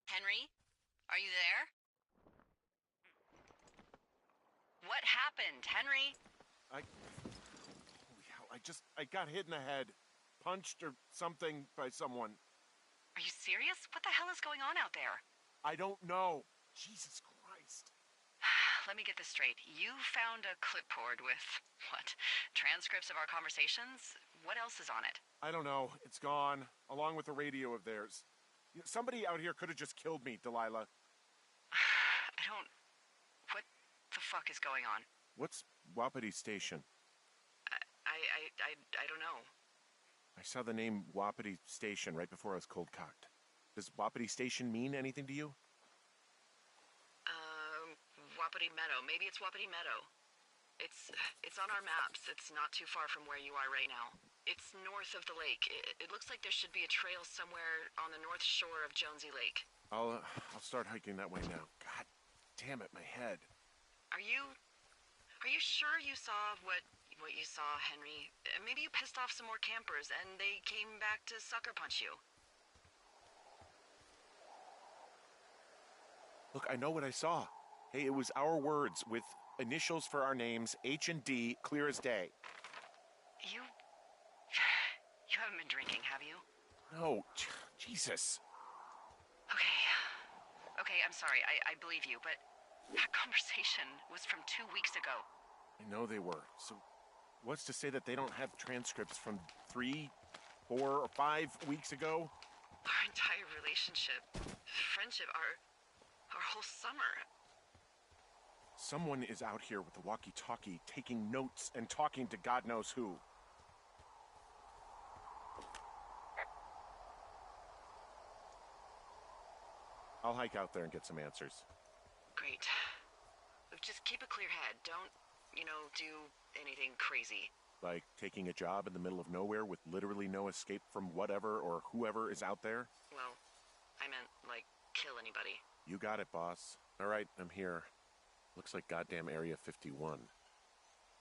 Henry? Are you there? What happened, Henry? Holy hell, I got hit in the head. Punched or something by someone. Are you serious? What the hell is going on out there? I don't know. Jesus Christ. Let me get this straight. You found a clipboard with, what, transcripts of our conversations? What else is on it? I don't know. It's gone, along with a radio of theirs. Somebody out here could have just killed me, Delilah. What the fuck is going on? What's Wapiti Station? I don't know. I saw the name Wapiti Station right before I was cold-cocked. Does Wapiti Station mean anything to you? Wapiti Meadow. Maybe it's Wapiti Meadow. It's on our maps. It's not too far from where you are right now. It's north of the lake. It looks like there should be a trail somewhere on the north shore of Jonesy Lake. I'll start hiking that way now. God damn it, my head. Are you sure you saw what you saw, Henry? Maybe you pissed off some more campers and they came back to sucker punch you. Look, I know what I saw. Hey, it was our words with initials for our names, H and D, clear as day. You haven't been drinking, have you? No, Jesus. Okay, I'm sorry. I believe you, but That conversation was from 2 weeks ago. I know they were. So what's to say that they don't have transcripts from 3, 4, or 5 weeks ago? Our entire relationship, friendship, our whole summer. Someone is out here with a walkie-talkie taking notes and talking to God knows who. I'll hike out there and get some answers. Great. Just keep a clear head. Don't, do anything crazy. Like taking a job in the middle of nowhere with literally no escape from whatever or whoever is out there? Well, I meant, kill anybody. You got it, boss. All right, I'm here. Looks like goddamn Area 51.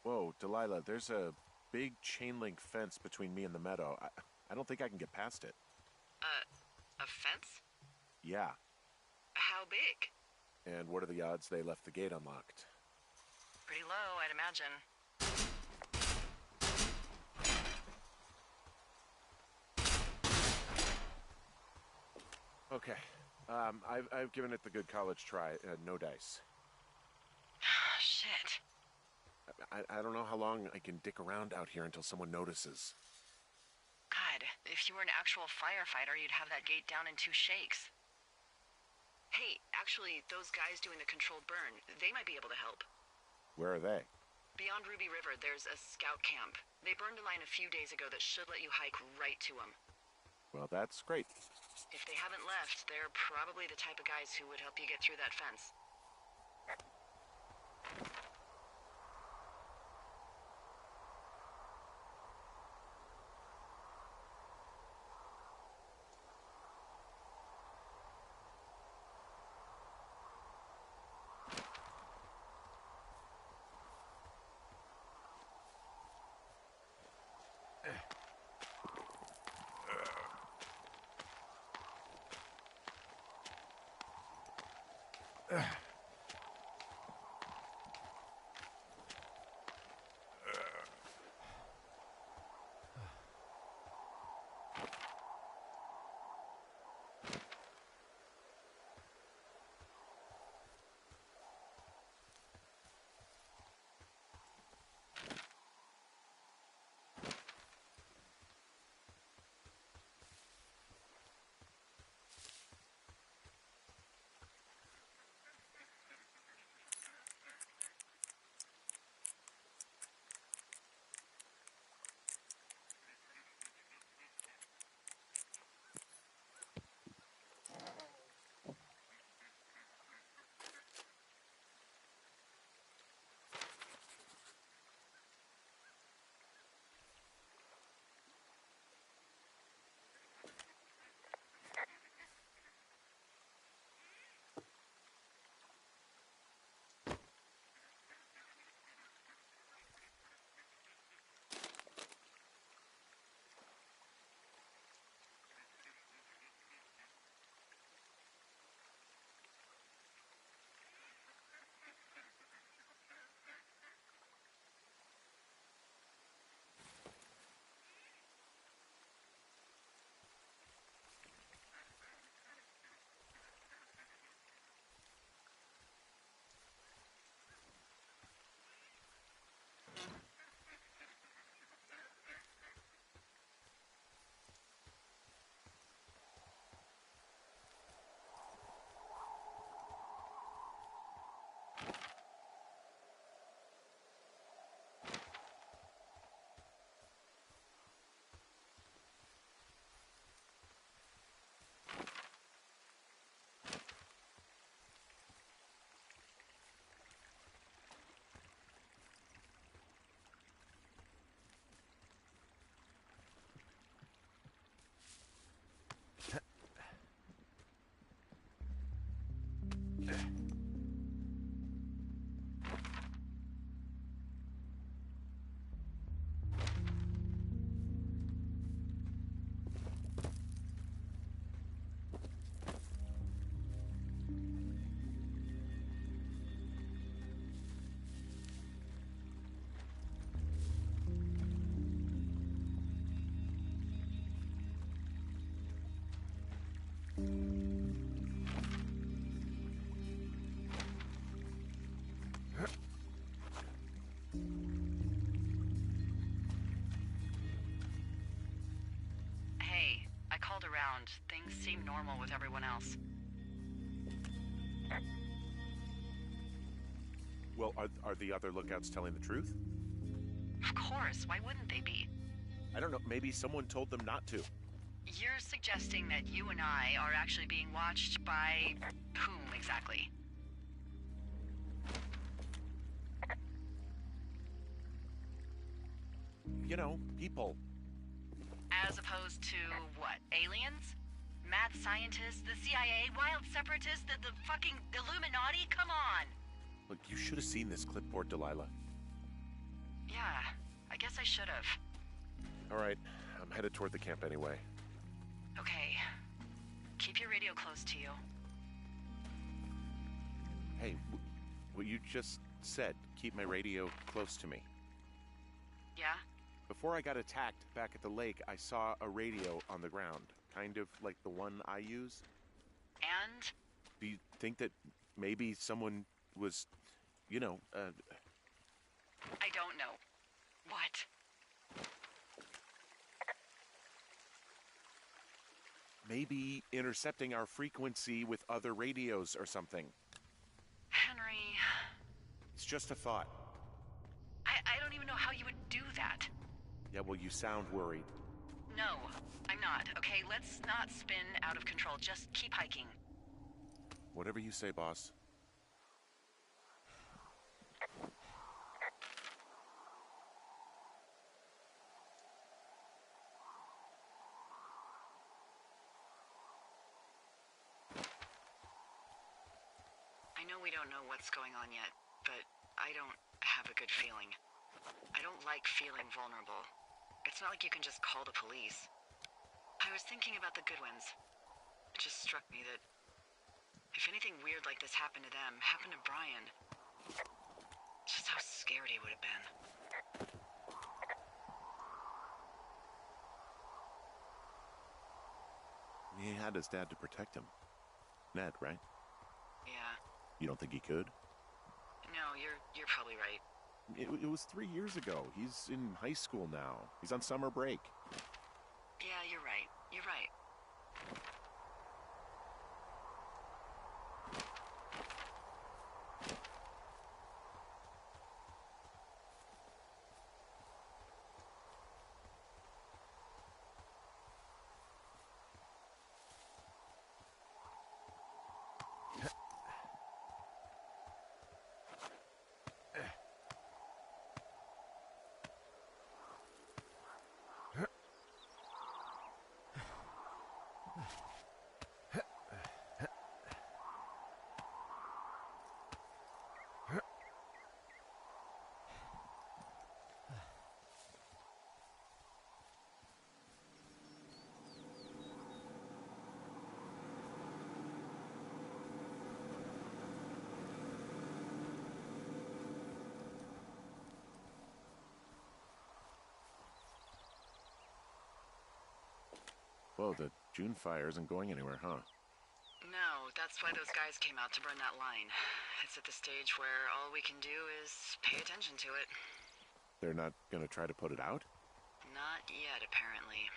Whoa, Delilah, there's a big chain link fence between me and the meadow. I don't think I can get past it. A fence? Yeah. How big? And what are the odds they left the gate unlocked? Pretty low, I'd imagine. Okay. I've given it the good college try. No dice. Shit. I don't know how long I can dick around out here until someone notices. God, if you were an actual firefighter, you'd have that gate down in 2 shakes. Hey, actually, those guys doing the controlled burn, they might be able to help. Where are they? Beyond Ruby River, there's a scout camp. They burned a line a few days ago that should let you hike right to them. Well, that's great. If they haven't left, they're probably the type of guys who would help you get through that fence. seem normal with everyone else. Well, are the other lookouts telling the truth? Of course, why wouldn't they be? I don't know, maybe someone told them not to. You're suggesting that you and I are actually being watched by whom exactly? You know, people. As opposed to what? Aliens? Mad scientists? The CIA? Wild separatists? The fucking Illuminati? Come on! Look, you should have seen this clipboard, Delilah. Yeah, I guess I should have. All right, I'm headed toward the camp anyway. Okay. Keep your radio close to you. Hey, what you just said, keep my radio close to me. Yeah? Before I got attacked back at the lake, I saw a radio on the ground, kind of like the one I use. And? Do you think that maybe someone was, I don't know. What? maybe intercepting our frequency with other radios or something? Henry... It's just a thought. I don't even know how you would do that. Yeah, well, you sound worried. No, I'm not. Okay, let's not spin out of control. Just keep hiking. Whatever you say, boss. I know we don't know what's going on yet, but I don't have a good feeling. I don't like feeling vulnerable. It's not like you can just call the police. I was thinking about the Goodwins. It just struck me that if anything weird like this happened to them, happened to Brian, just how scared he would have been. He had his dad to protect him. Ned, right? Yeah. You don't think he could? No, you're probably right. It was 3 years ago. He's in high school now. He's on summer break. Yeah, you're right. You're right. Whoa, the June fire isn't going anywhere, huh? No, that's why those guys came out to burn that line. It's at the stage where all we can do is pay attention to it. They're not gonna try to put it out? Not yet, apparently.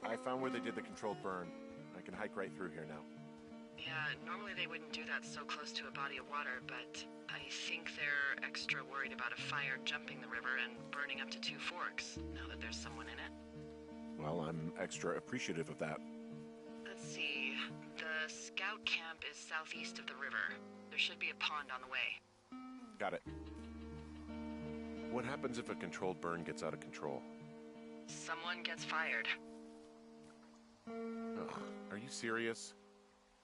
I found where they did the controlled burn. I can hike right through here now. Yeah, normally they wouldn't do that so close to a body of water, but I think they're extra worried about a fire jumping the river and burning up to 2 forks, now that there's someone in it. Well, I'm extra appreciative of that. Let's see. The scout camp is southeast of the river. There should be a pond on the way. Got it. What happens if a controlled burn gets out of control? Someone gets fired. Ugh, are you serious?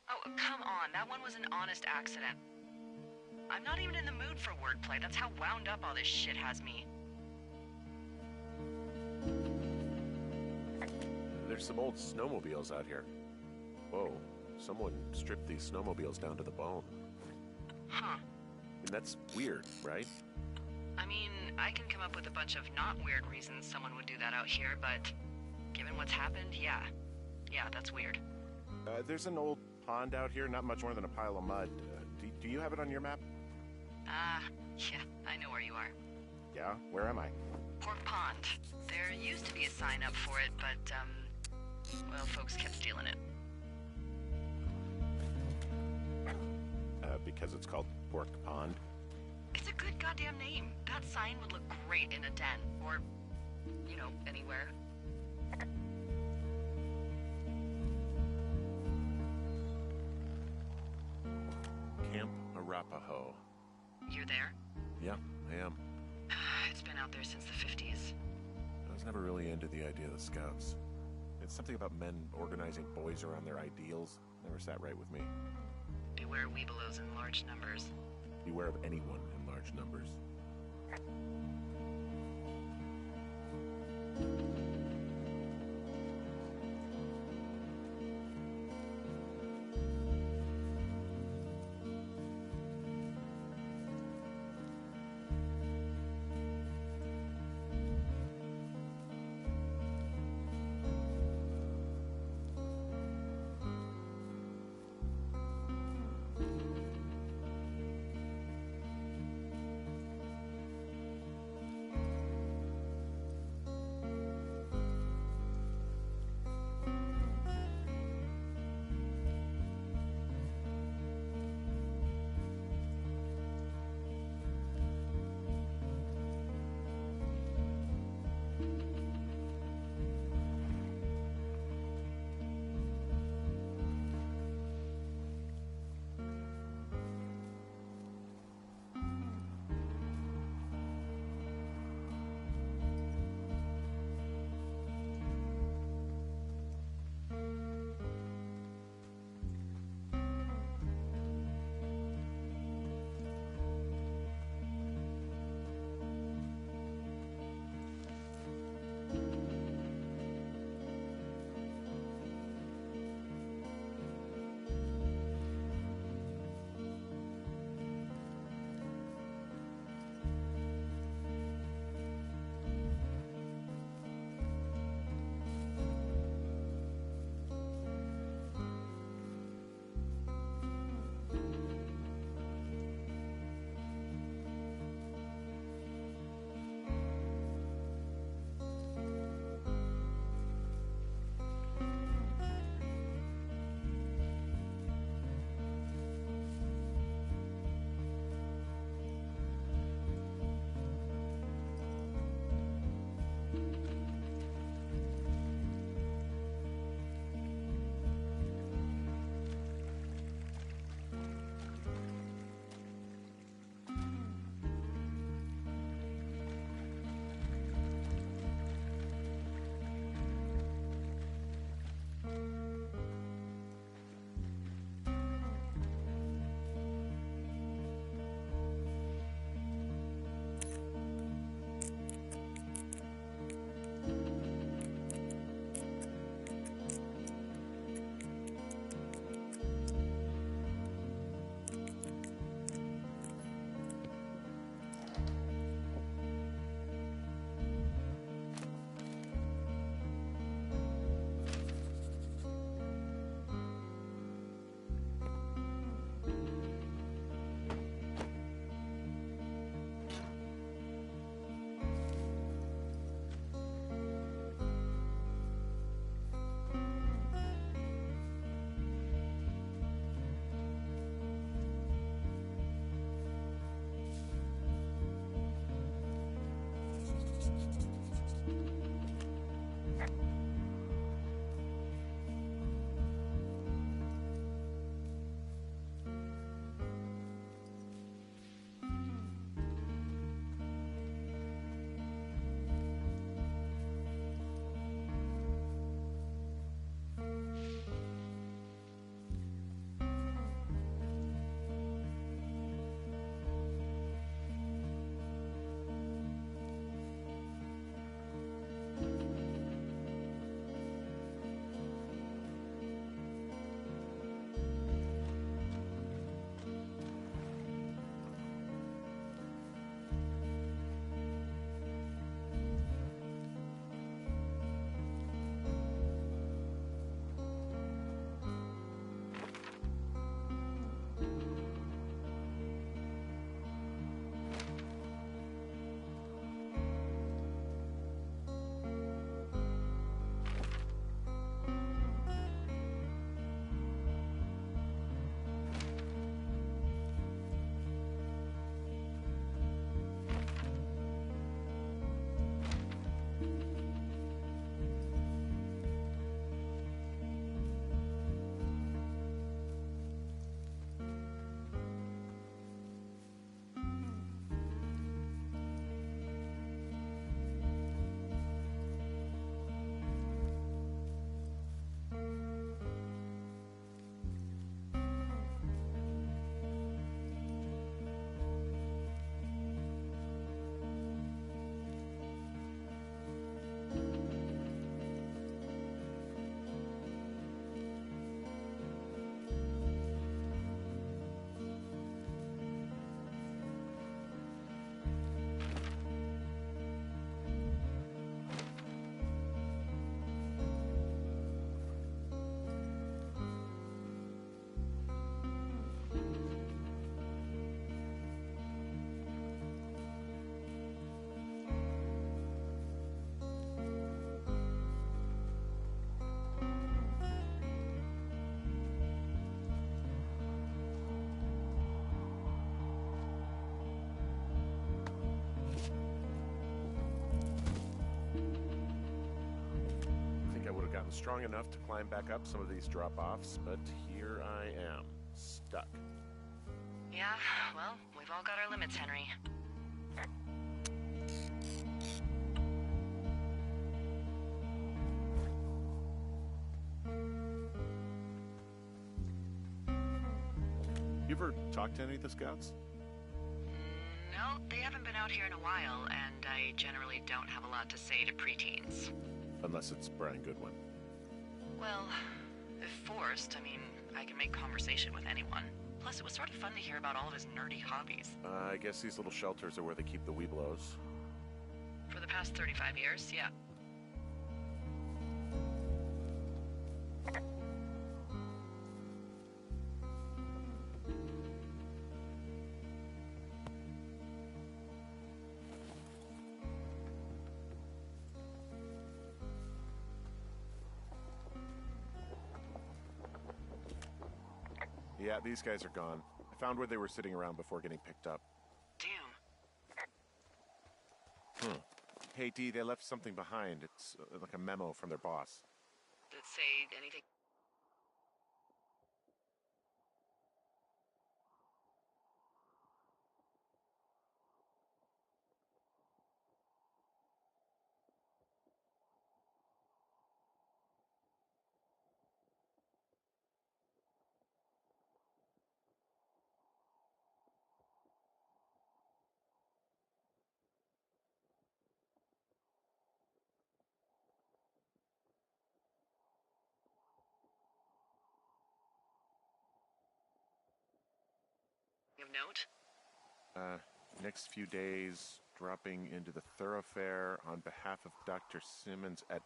Oh, come on. That one was an honest accident. I'm not even in the mood for wordplay. That's how wound up all this shit has me. There's some old snowmobiles out here. Whoa, someone stripped these snowmobiles down to the bone. Huh. And that's weird, right? I mean, I can come up with a bunch of not weird reasons someone would do that out here, but given what's happened, yeah. Yeah, that's weird. There's an old pond out here, not much more than a pile of mud. Do you have it on your map? Yeah, I know where you are. Yeah? Where am I? Pork Pond. There used to be a sign up for it, but, well, folks kept stealing it. Because it's called Pork Pond? It's a good goddamn name. That sign would look great in a den, or, you know, anywhere. Camp Arapaho. You're there? Yeah, I am. It's been out there since the 50s. I was never really into the idea of the Scouts. It's something about men organizing boys around their ideals. Never sat right with me. Beware weebelows in large numbers. Beware of anyone in large numbers. I'm strong enough to climb back up some of these drop-offs, but here I am, stuck. Yeah, well, we've all got our limits, Henry. You ever talked to any of the scouts? No, they haven't been out here in a while, and I generally don't have a lot to say to preteens. Unless it's Brian Goodwin. Well, if forced, I mean, I can make conversation with anyone. Plus, it was sort of fun to hear about all of his nerdy hobbies. I guess these little shelters are where they keep the Weeblos. For the past 35 years, yeah. Yeah, these guys are gone. I found where they were sitting around before getting picked up. Damn. Hey, Dee, they left something behind. It's like a memo from their boss. Did it say anything? Of note? Next few days, dropping into the thoroughfare on behalf of Dr. Simmons at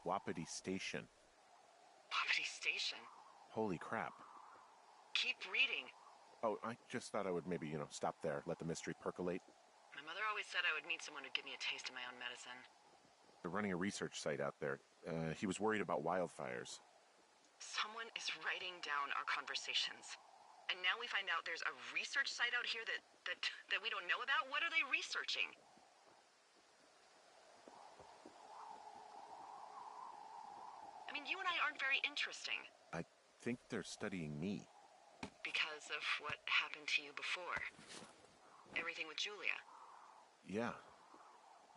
Wapiti Station. Wapiti Station? Holy crap. Keep reading. Oh, I just thought I would maybe, stop there, let the mystery percolate. My mother always said I would meet someone who'd give me a taste of my own medicine. They're running a research site out there. He was worried about wildfires. Someone is writing down our conversations. And now we find out there's a research site out here that we don't know about? What are they researching? I mean, you and I aren't very interesting. I think they're studying me. Because of what happened to you before. Everything with Julia. Yeah.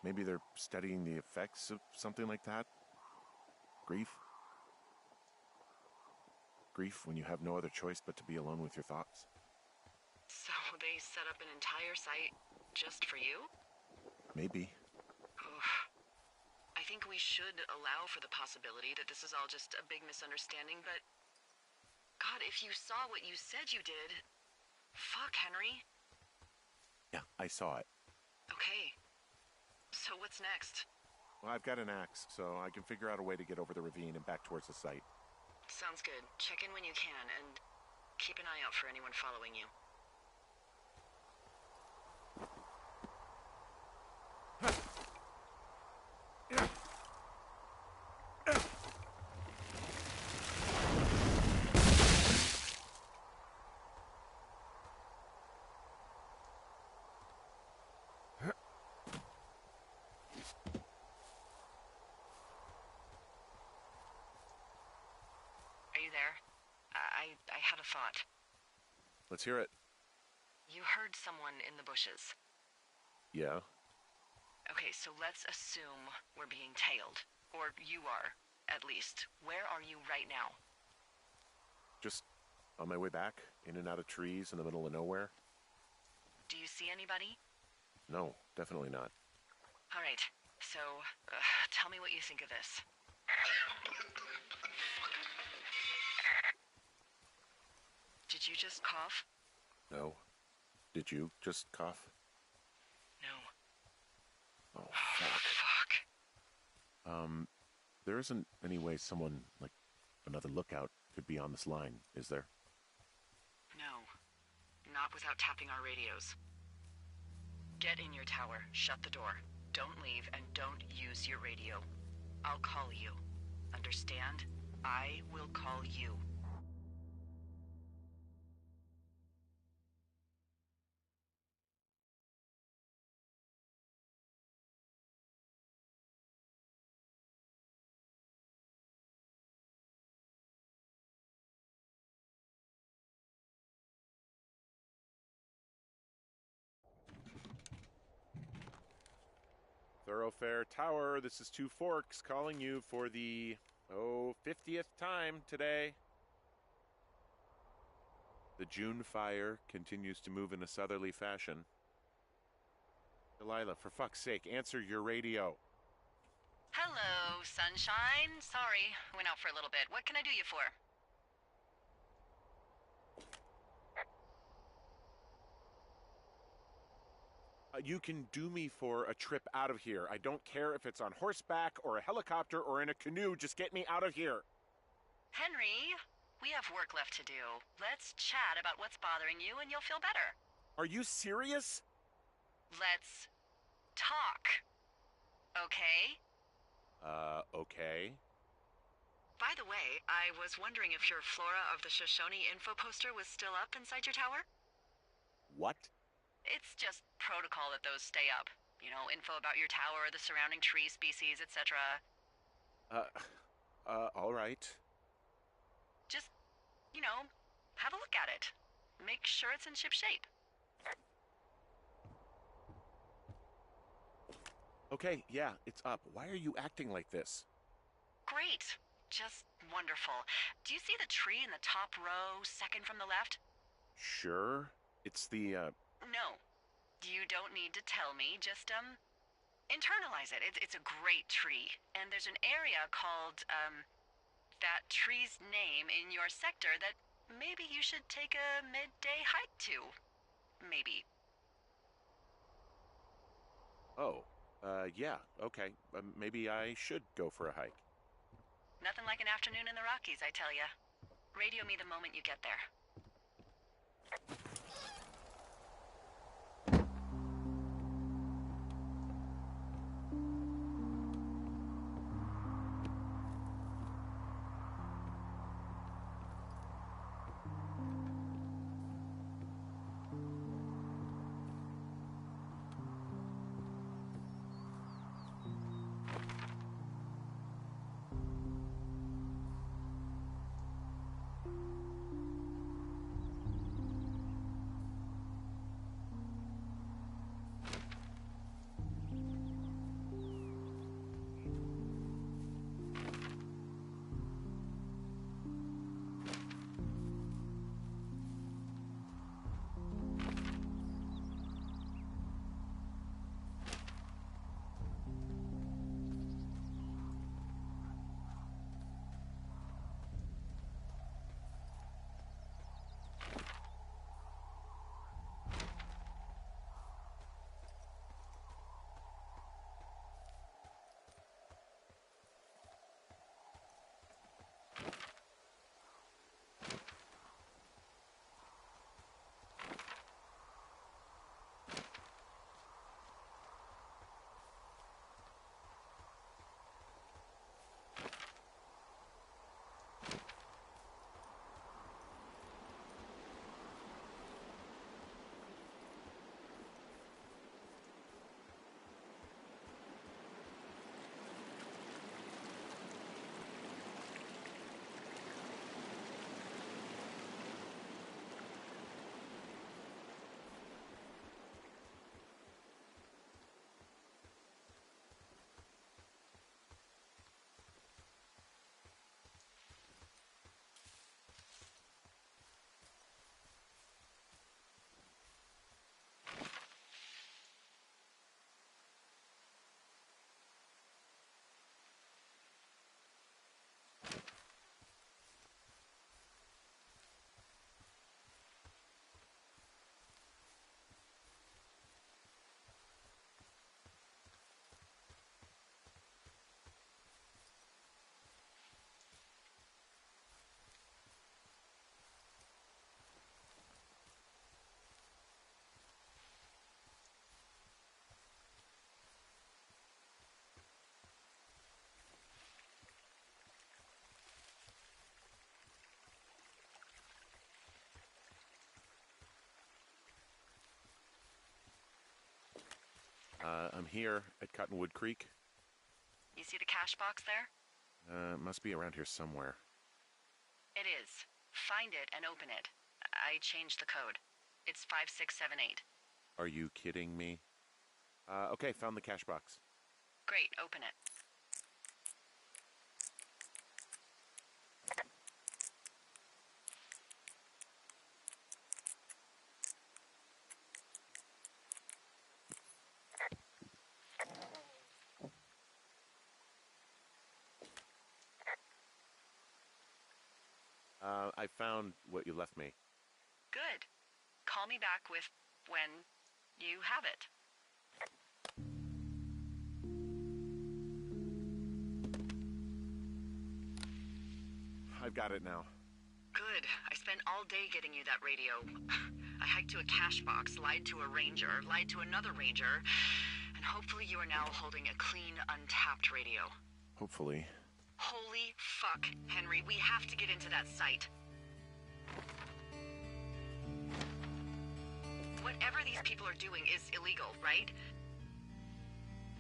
Maybe they're studying the effects of something like that. Grief. Grief when you have no other choice but to be alone with your thoughts. So they set up an entire site just for you? Maybe. Oof. I think we should allow for the possibility that this is all just a big misunderstanding, but... God, if you saw what you said you did... Fuck, Henry. Yeah, I saw it. Okay. So what's next? Well, I've got an axe, so I can figure out a way to get over the ravine and back towards the site. Sounds good. Check in when you can, and keep an eye out for anyone following you. Are you there? I had a thought. Let's hear it. You heard someone in the bushes. Yeah? Okay, so let's assume we're being tailed. Or you are, at least. Where are you right now? Just on my way back, in and out of trees in the middle of nowhere. Do you see anybody? No, definitely not. All right, so tell me what you think of this. Did you just cough? No. Did you just cough? No. Oh, fuck. Fuck. There isn't any way someone, like, another lookout could be on this line, is there? No. Not without tapping our radios. Get in your tower, shut the door. Don't leave, and don't use your radio. I'll call you. Understand? I will call you. Thoroughfare Tower, this is Two Forks calling you for the, 50th time today. The June fire continues to move in a southerly fashion. Delilah, for fuck's sake, answer your radio. Hello, sunshine. Sorry, went out for a little bit. What can I do you for? You can do me for a trip out of here. I don't care if it's on horseback or a helicopter or in a canoe. Just get me out of here. Henry, we have work left to do. Let's chat about what's bothering you and you'll feel better. Are you serious? Let's talk. Okay? Okay. By the way, I was wondering if your Flora of the Shoshone info poster was still up inside your tower? What? It's just protocol that those stay up. You know, info about your tower, the surrounding tree species, etc. All right. Just, have a look at it. Make sure it's in ship shape. Okay, yeah, it's up. Why are you acting like this? Great. Just wonderful. Do you see the tree in the top row, second from the left? Sure. It's the, No. You don't need to tell me. Just, internalize it. It's a great tree. And there's an area called, that tree's name in your sector that maybe you should take a midday hike to. Maybe. Oh, yeah, okay. Maybe I should go for a hike. Nothing like an afternoon in the Rockies, I tell ya. Radio me the moment you get there. I'm here at Cottonwood Creek. You see the cash box there? Must be around here somewhere. It is. Find it and open it. I changed the code. It's 5678. Are you kidding me? Okay, found the cash box. Great, open it. I found what you left me. Good. Call me back with when you have it. I've got it now. Good. I spent all day getting you that radio. I hiked to a cash box, lied to a ranger, lied to another ranger, and hopefully you are now holding a clean, untapped radio. Hopefully. Holy fuck, Henry, we have to get into that site. Whatever these people are doing is illegal, right?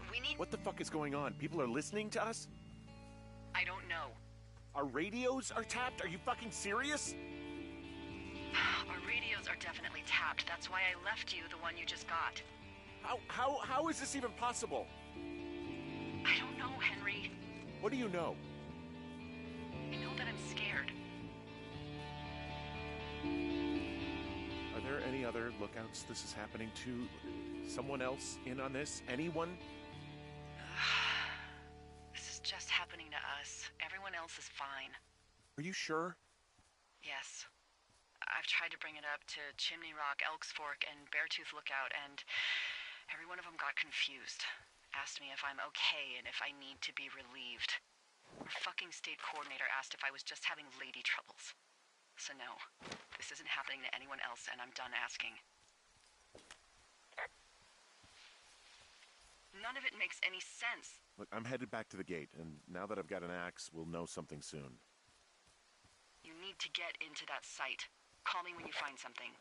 We need... What the fuck is going on? People are listening to us? I don't know. Our radios are tapped? Are you fucking serious? Our radios are definitely tapped. That's why I left you the one you just got. How is this even possible? I don't know, Henry. What do you know? I know that I'm scared. Are there any other lookouts this is happening to? Someone else in on this? Anyone? This is just happening to us. Everyone else is fine. Are you sure? Yes. I've tried to bring it up to Chimney Rock, Elks Fork, and Beartooth Lookout, and every one of them got confused. Asked me if I'm okay and if I need to be relieved. Our fucking state coordinator asked if I was just having lady troubles. So no, this isn't happening to anyone else, and I'm done asking. None of it makes any sense. Look, I'm headed back to the gate, and now that I've got an axe, we'll know something soon. You need to get into that site. Call me when you find something.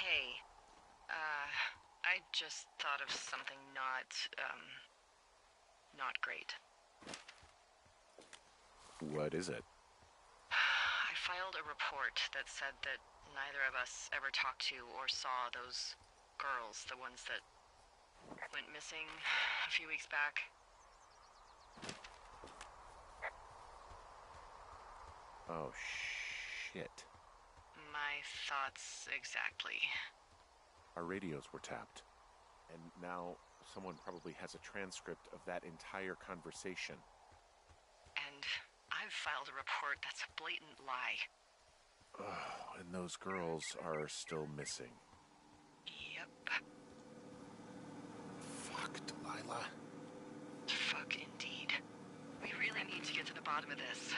Hey, I just thought of something not great. What is it? I filed a report that said that neither of us ever talked to or saw those girls, the ones that went missing a few weeks back. Oh, shit. My thoughts exactly. Our radios were tapped. And now someone probably has a transcript of that entire conversation. And I've filed a report that's a blatant lie. Oh, and those girls are still missing. Yep. Fuck, Delilah. Fuck indeed. We really need to get to the bottom of this.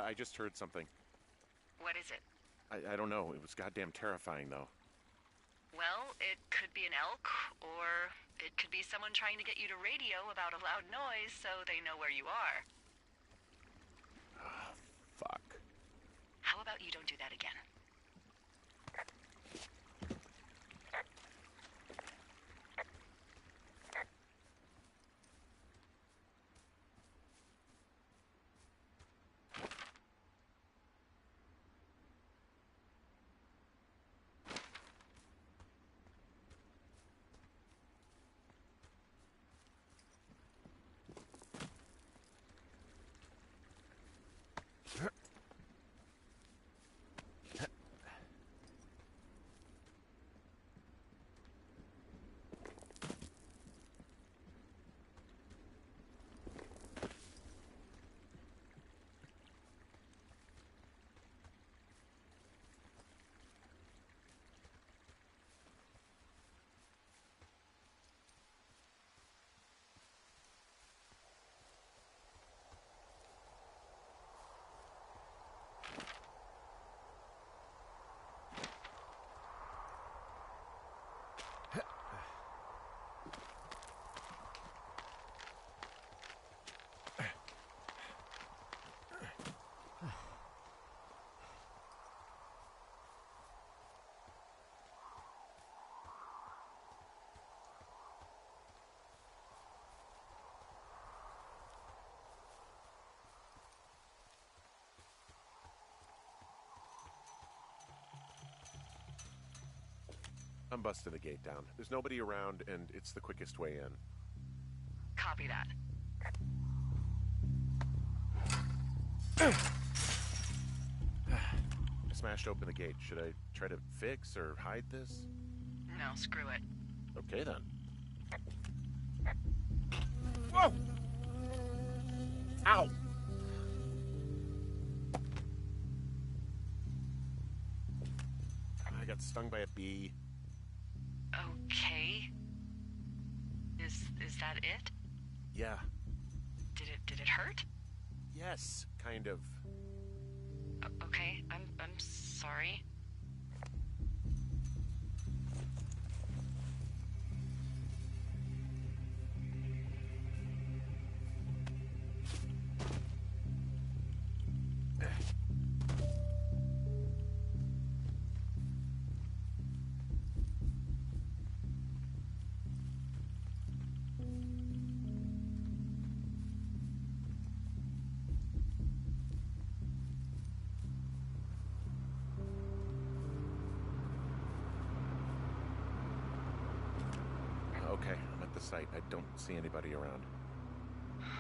I just heard something. What is it? I don't know. It was goddamn terrifying, though. Well, it could be an elk, or it could be someone trying to get you to radio about a loud noise so they know where you are. Fuck. How about you don't do that again? I'm busting the gate down. There's nobody around, and it's the quickest way in. Copy that. I smashed open the gate. Should I try to fix or hide this? No, screw it. Okay, then. Whoa! Ow! I got stung by a bee. Okay. Is that it? Yeah. Did it hurt? Yes, kind of. Okay, I'm sorry. Okay, I'm at the site. I don't see anybody around.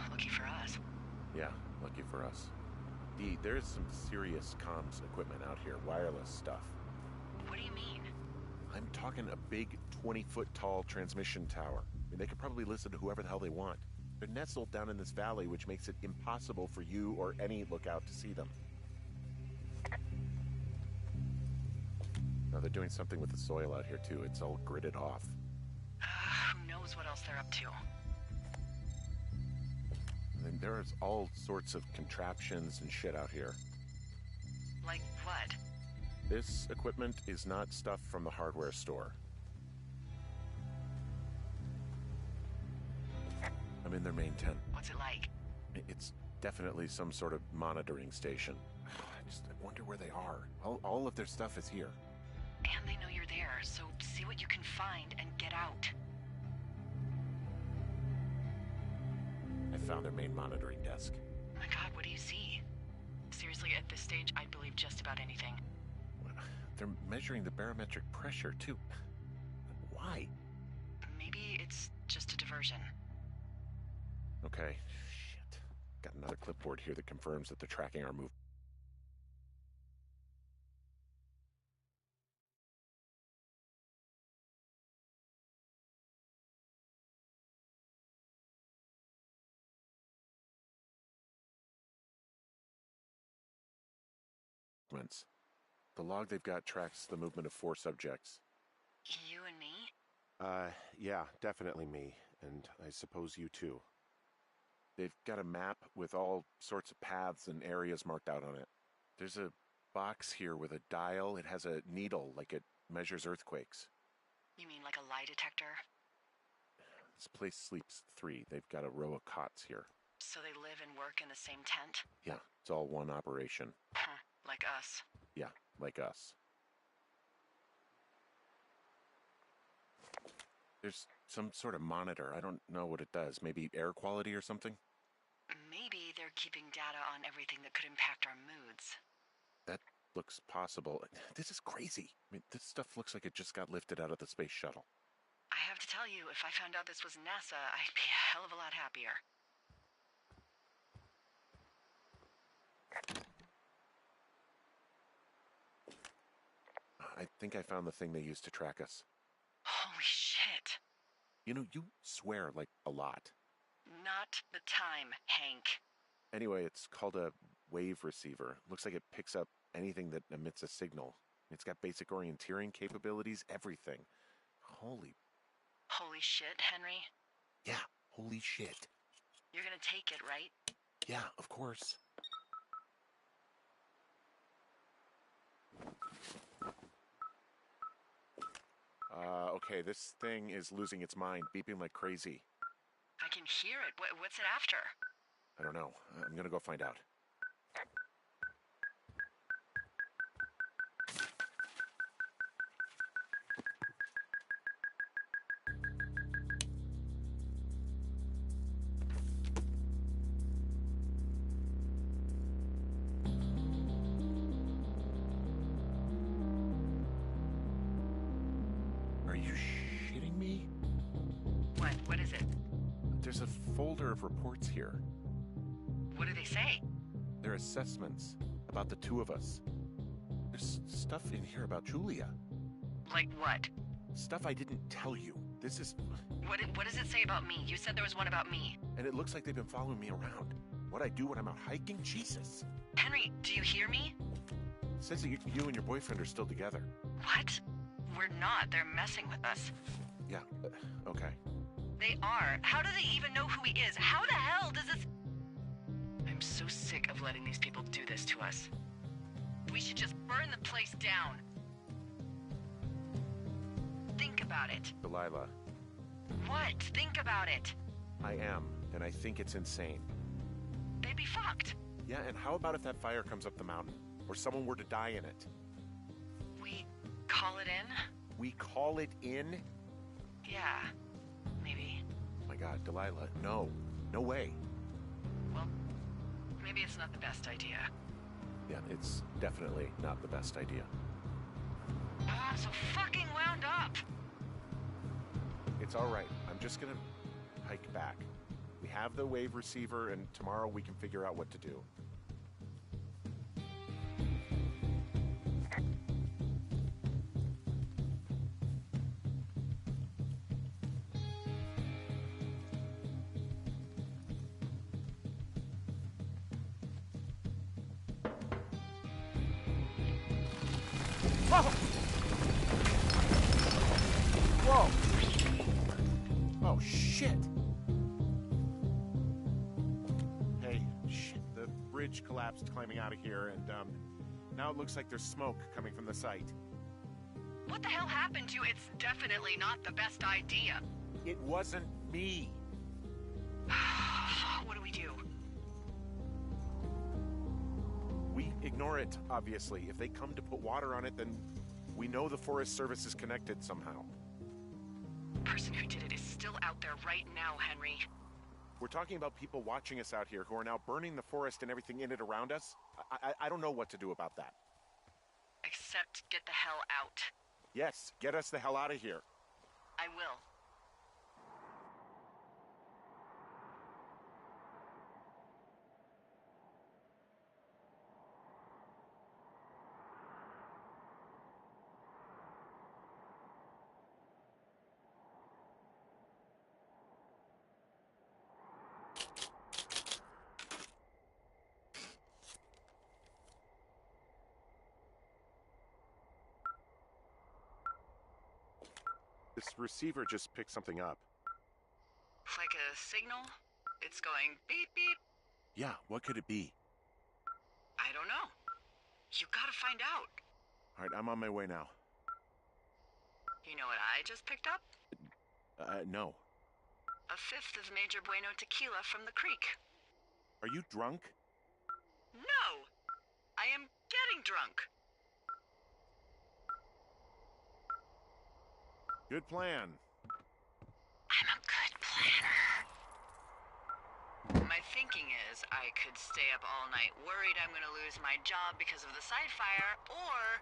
Lucky for us. Yeah, lucky for us. Dee, there's some serious comms equipment out here, wireless stuff. What do you mean? I'm talking a big 20-foot tall transmission tower. I mean, they could probably listen to whoever the hell they want. They're nestled down in this valley, which makes it impossible for you or any lookout to see them. Now, they're doing something with the soil out here, too. It's all gridded off. Who knows what else they're up to? And there's all sorts of contraptions and shit out here. Like what? This equipment is not stuff from the hardware store. I'm in their main tent. What's it like? It's definitely some sort of monitoring station. I wonder where they are. All of their stuff is here. And they know you're there, so see what you can find and get out. I found their main monitoring desk. Oh my god, what do you see? Seriously, at this stage, I'd believe just about anything. They're measuring the barometric pressure, too. Why? Maybe it's just a diversion. Okay. Shit. Got another clipboard here that confirms that they're tracking our movement. The log they've got tracks the movement of 4 subjects. You and me? Yeah, definitely me. And I suppose you too. They've got a map with all sorts of paths and areas marked out on it. There's a box here with a dial. It has a needle, like it measures earthquakes. You mean like a lie detector? This place sleeps 3. They've got a row of cots here. So they live and work in the same tent? Yeah, it's all one operation. Huh, like us. Yeah, like us. There's some sort of monitor. I don't know what it does. Maybe air quality or something? Maybe they're keeping data on everything that could impact our moods. That looks possible. This is crazy. I mean, this stuff looks like it just got lifted out of the space shuttle. I have to tell you, if I found out this was NASA, I'd be a hell of a lot happier. I think I found the thing they used to track us. Holy shit. You know, you swear like a lot. Not the time, Hank. Anyway, it's called a wave receiver. Looks like it picks up anything that emits a signal. It's got basic orienteering capabilities, everything. Holy Shit, Henry. Yeah, holy shit. You're gonna take it, right? Yeah, of course. Okay, this thing is losing its mind, beeping like crazy. I can hear it. What's it after? I don't know. I'm gonna go find out. Are you shitting me? What is it? There's a folder of reports here. What do they say? They're assessments about the 2 of us. There's stuff in here about Julia. Like what? Stuff I didn't tell you. This is... What does it say about me? You said there was one about me. And it looks like they've been following me around. What I do when I'm out hiking? Jesus. Henry, do you hear me? It says that you and your boyfriend are still together. What? We're not. They're messing with us. Yeah, okay. They are. How do they even know who he is? How the hell does this... I'm so sick of letting these people do this to us. We should just burn the place down. Think about it. Delilah, What? Think about it. I am, and I think it's insane. They'd be fucked. Yeah, and how about if that fire comes up the mountain? Or someone were to die in it? We call it in? We call it in? Yeah, maybe. Oh my God, Delilah, no. No way. Well, maybe it's not the best idea. Yeah, it's definitely not the best idea. I'm so fucking wound up. It's all right. I'm just gonna hike back. We have the wave receiver, and tomorrow we can figure out what to do. Whoa! Oh, shit! Hey, shit, the bridge collapsed climbing out of here, and, now it looks like there's smoke coming from the site. What the hell happened to you? It's definitely not the best idea. It wasn't me! What do we do? We ignore it, obviously. If they come to put water on it, then we know the Forest Service is connected somehow. The person who did it is still out there right now, Henry. We're talking about people watching us out here who are now burning the forest and everything in it around us. I don't know what to do about that. Except get the hell out. Yes, get us the hell out of here. I will. This receiver just picked something up. Like a signal? It's going beep beep. Yeah, what could it be? I don't know. You gotta find out. All right, I'm on my way now. You know what I just picked up? No. A fifth of Major Bueno tequila from the creek. Are you drunk? No! I am getting drunk. Good plan. I'm a good planner. My thinking is I could stay up all night worried I'm gonna lose my job because of the side fire, or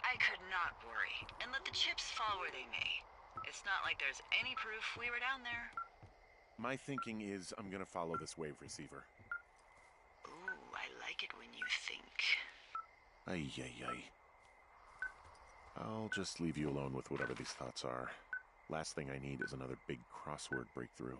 I could not worry and let the chips fall where they may. It's not like there's any proof we were down there. My thinking is I'm gonna follow this wave receiver. Ooh, I like it when you think. Ay, ay, ay. I'll just leave you alone with whatever these thoughts are. Last thing I need is another big crossword breakthrough.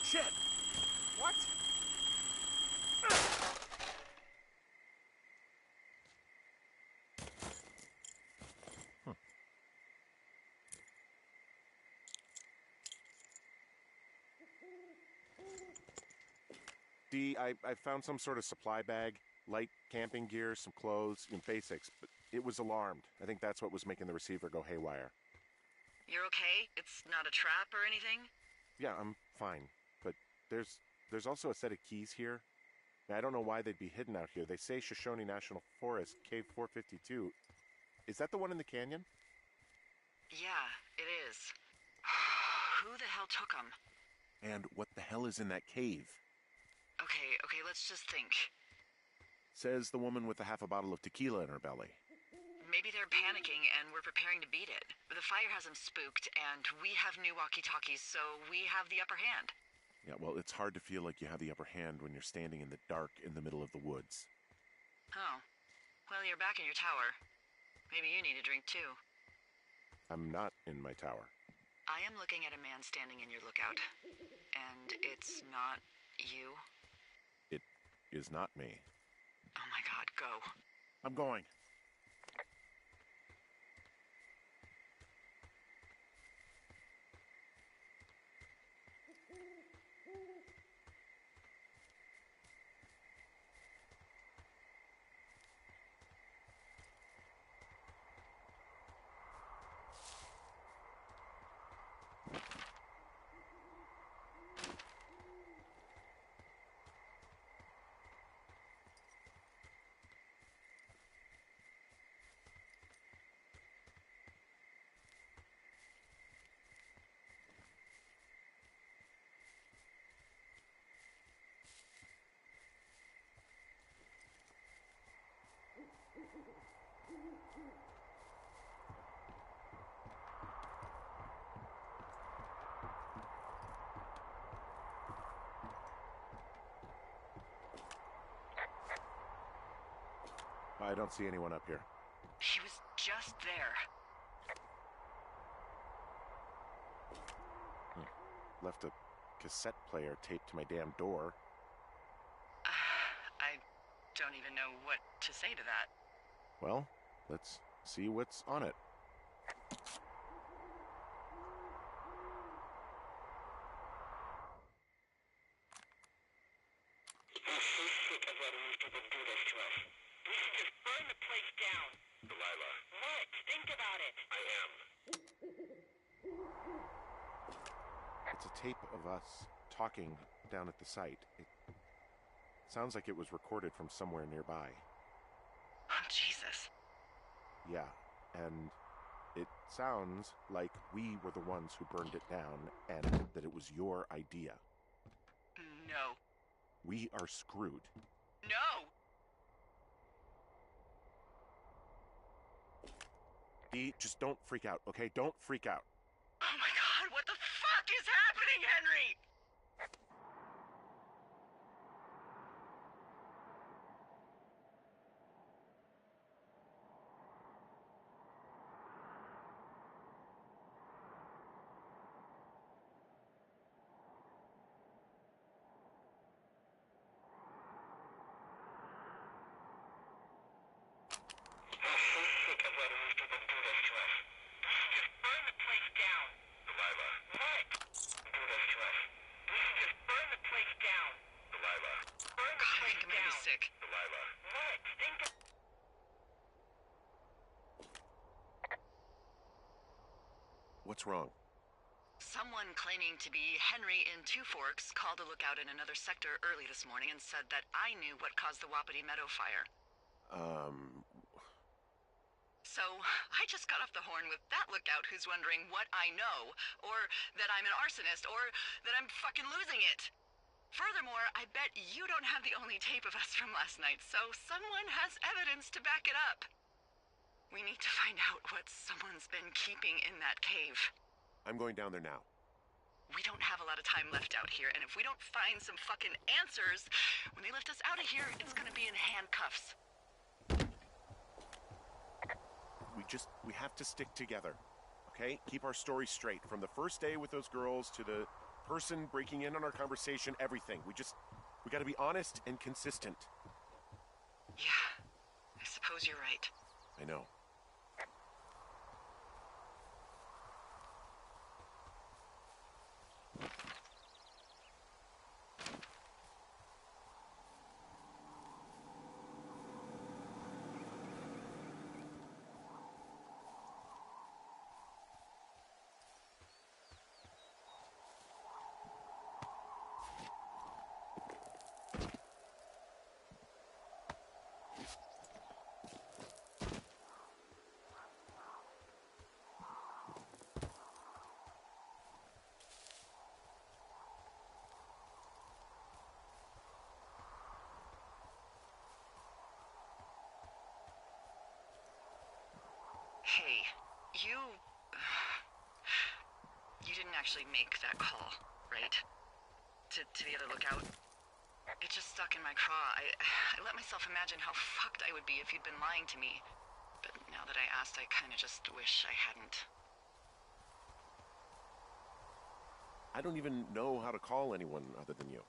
Shit! What? I found some sort of supply bag, light camping gear, some clothes, and basics, but it was alarmed. I think that's what was making the receiver go haywire. You're okay? It's not a trap or anything? Yeah, I'm fine, but there's also a set of keys here. I don't know why they'd be hidden out here. They say Shoshone National Forest, Cave 452. Is that the one in the canyon? Yeah, it is. Who the hell took them? And what the hell is in that cave? Okay, let's just think. Says the woman with a half a bottle of tequila in her belly. Maybe they're panicking and we're preparing to beat it. The fire has them spooked, and we have new walkie-talkies, so we have the upper hand. Yeah, well, it's hard to feel like you have the upper hand when you're standing in the dark in the middle of the woods. Oh. Well, you're back in your tower. Maybe you need a drink, too. I'm not in my tower. I am looking at a man standing in your lookout. And it's not you? It is not me. Oh my god, go. I'm going. I don't see anyone up here. He was just there. Left a cassette player taped to my damn door. I don't even know what to say to that. Well, let's see what's on it. I'm so sick of letting these people do this to us. We should just burn the place down. Delilah. What? Think about it. I am. It's a tape of us talking down at the site. It sounds like it was recorded from somewhere nearby. Oh, Jesus. Yeah, and it sounds like we were the ones who burned it down and that it was your idea. No. We are screwed. No! Dee, just don't freak out, okay? Don't freak out. Oh my god, what the fuck is happening, Henry? What's wrong? Someone claiming to be Henry in Two Forks called a lookout in another sector early this morning and said that I knew what caused the Wapiti Meadow fire. So, I just got off the horn with that lookout who's wondering what I know, or that I'm an arsonist, or that I'm fucking losing it. Furthermore, I bet you don't have the only tape of us from last night, so someone has evidence to back it up. We need to find out what someone's been keeping in that cave. I'm going down there now. We don't have a lot of time left out here, and if we don't find some fucking answers, when they lift us out of here, it's gonna be in handcuffs. We have to stick together, okay? Keep our story straight. From the first day with those girls to the person breaking in on our conversation, everything. We gotta be honest and consistent. Yeah, I suppose you're right. I know. Hey, you didn't actually make that call, right? To the other lookout? It just stuck in my craw. I let myself imagine how fucked I would be if you'd been lying to me. But now that I asked, I kinda just wish I hadn't. I don't even know how to call anyone other than you.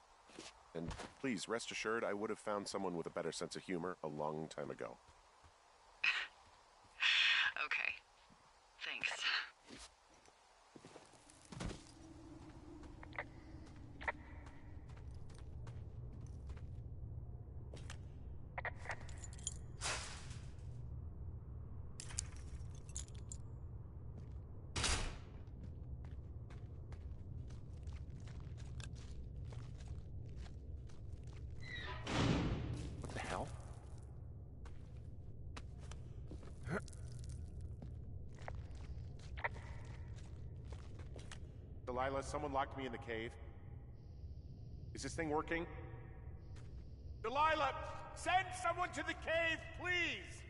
And please, rest assured, I would have found someone with a better sense of humor a long time ago. Okay. Thanks. What the hell? Delilah, someone locked me in the cave. Is this thing working? Delilah! Send someone to the cave, please!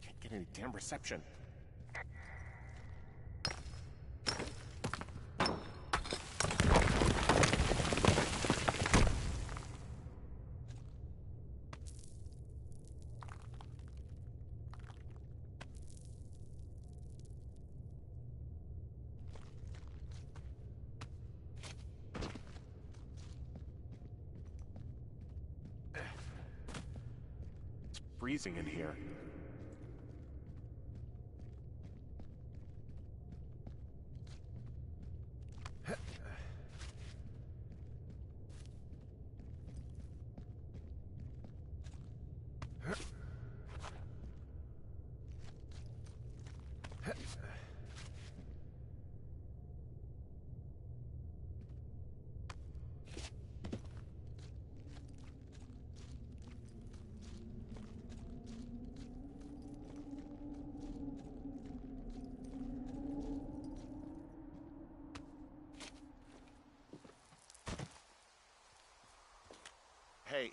Can't get any damn reception. It's freezing in here.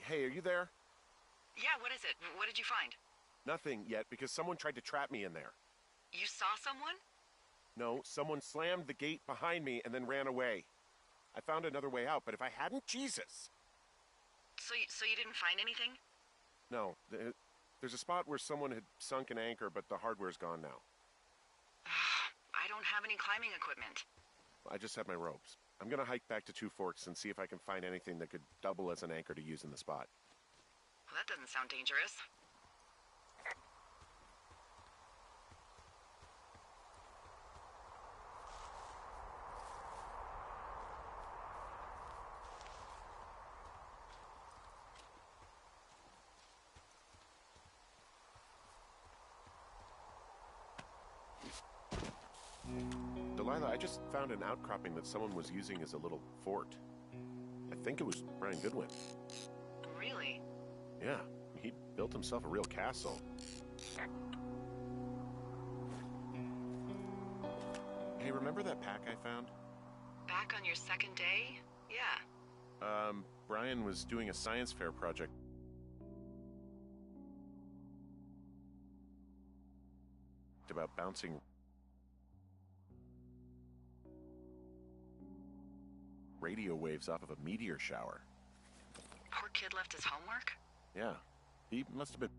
Hey, are you there? Yeah, what is it? What did you find? Nothing yet, because someone tried to trap me in there. You saw someone? No, someone slammed the gate behind me and then ran away. I found another way out, but if I hadn't, Jesus! So you didn't find anything? No, there's a spot where someone had sunk an anchor, but the hardware's gone now. I don't have any climbing equipment. I just have my ropes. I'm gonna hike back to Two Forks and see if I can find anything that could double as an anchor to use in the spot. Well, that doesn't sound dangerous. Delilah, I just found an outcropping that someone was using as a little fort. I think it was Brian Goodwin. Really? Yeah, he built himself a real castle. Hey, remember that pack I found? Back on your second day? Yeah. Brian was doing a science fair project about bouncing radio waves off of a meteor shower. Poor kid left his homework? Yeah, he must have been...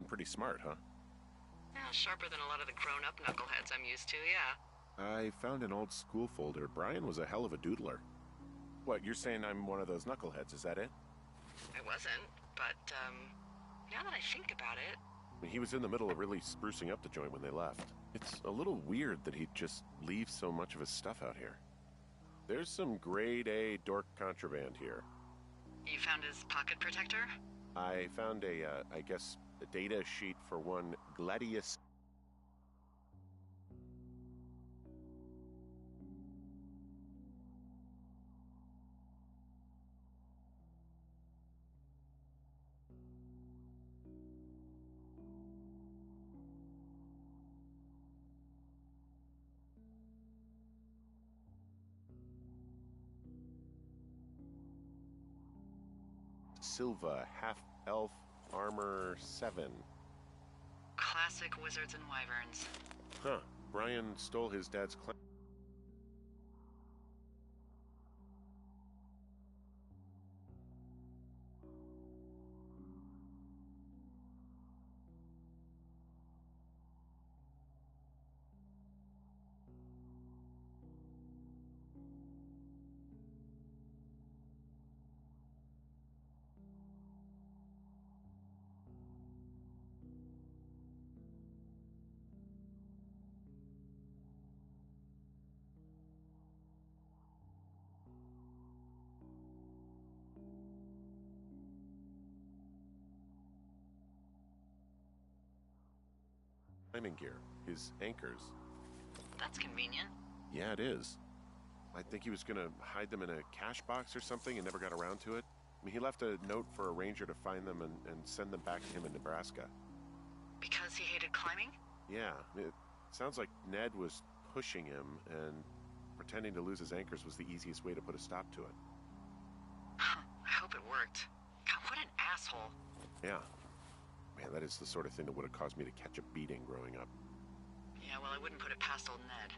pretty smart, huh? Yeah, sharper than a lot of the grown-up knuckleheads I'm used to, yeah. I found an old school folder. Brian was a hell of a doodler. What, you're saying I'm one of those knuckleheads, is that it? I wasn't, but, now that I think about it... I mean, he was in the middle of really sprucing up the joint when they left. It's a little weird that he'd just leave so much of his stuff out here. There's some grade A dork contraband here. You found his pocket protector? I found I guess, a data sheet for one Gladius. Silva, half-elf, armor 7. Classic wizards and wyverns. Huh. Brian stole his dad's climbing gear, his anchors. That's convenient. Yeah, it is. I think he was gonna hide them in a cash box or something and never got around to it. I mean, he left a note for a ranger to find them and send them back to him in Nebraska. Because he hated climbing? Yeah, it sounds like Ned was pushing him, and pretending to lose his anchors was the easiest way to put a stop to it. I hope it worked. God, what an asshole. Yeah. Man, that is the sort of thing that would have caused me to catch a beating growing up. Yeah, well, I wouldn't put it past old Ned.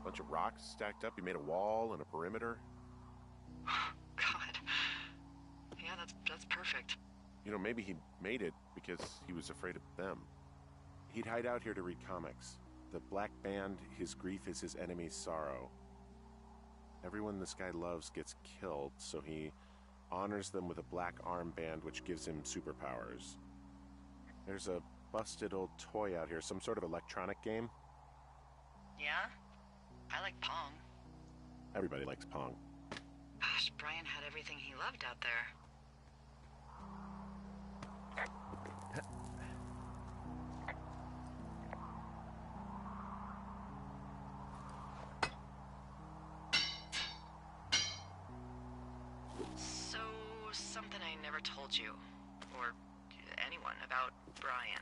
bunch of rocks stacked up. He made a wall and a perimeter. God. Yeah, that's perfect. You know, maybe he made it because he was afraid of them. He'd hide out here to read comics. The Black Band, his grief is his enemy's sorrow. Everyone this guy loves gets killed, so he honors them with a black armband which gives him superpowers. There's a busted old toy out here, some sort of electronic game. Yeah? I like Pong. Everybody likes Pong. Gosh, Brian had everything he loved out there. So, something I never told you, or anyone, about Brian.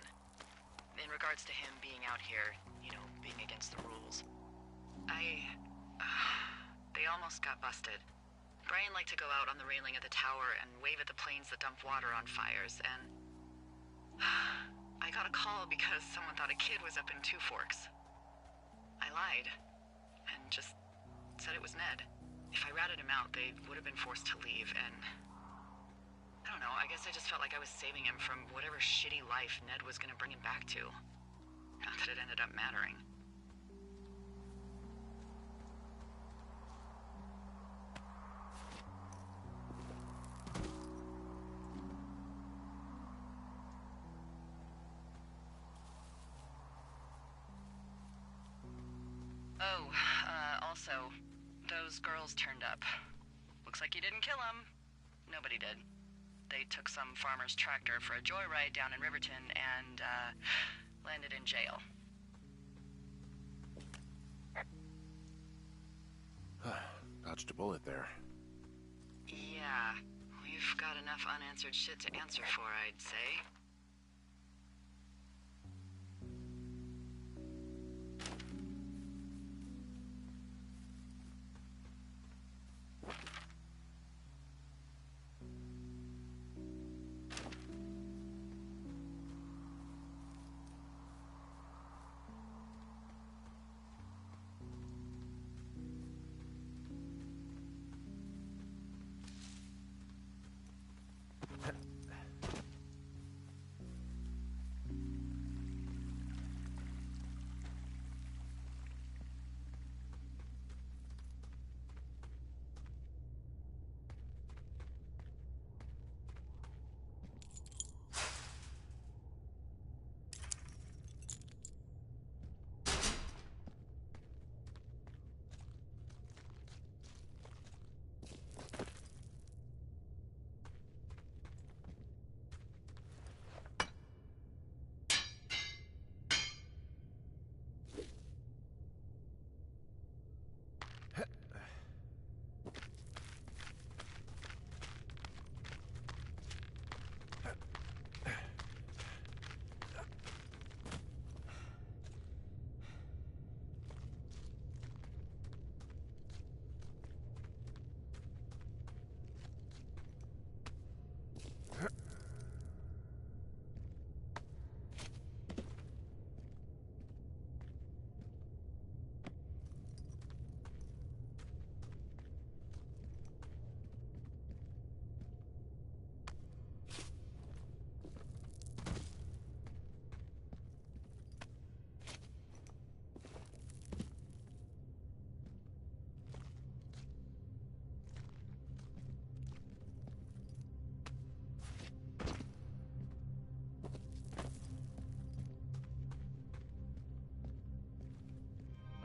In regards to him being out here, you know, being against the rules. They almost got busted. Brian liked to go out on the railing of the tower and wave at the planes that dumped water on fires, and I got a call because someone thought a kid was up in Two Forks. I lied, and just said it was Ned. If I ratted him out, they would have been forced to leave, and I don't know, I guess I just felt like I was saving him from whatever shitty life Ned was gonna bring him back to. Not that it ended up mattering. Oh, also, those girls turned up. Looks like you didn't kill them. Nobody did. They took some farmer's tractor for a joyride down in Riverton and, landed in jail. Dodged a bullet there. Yeah, we've got enough unanswered shit to answer for, I'd say.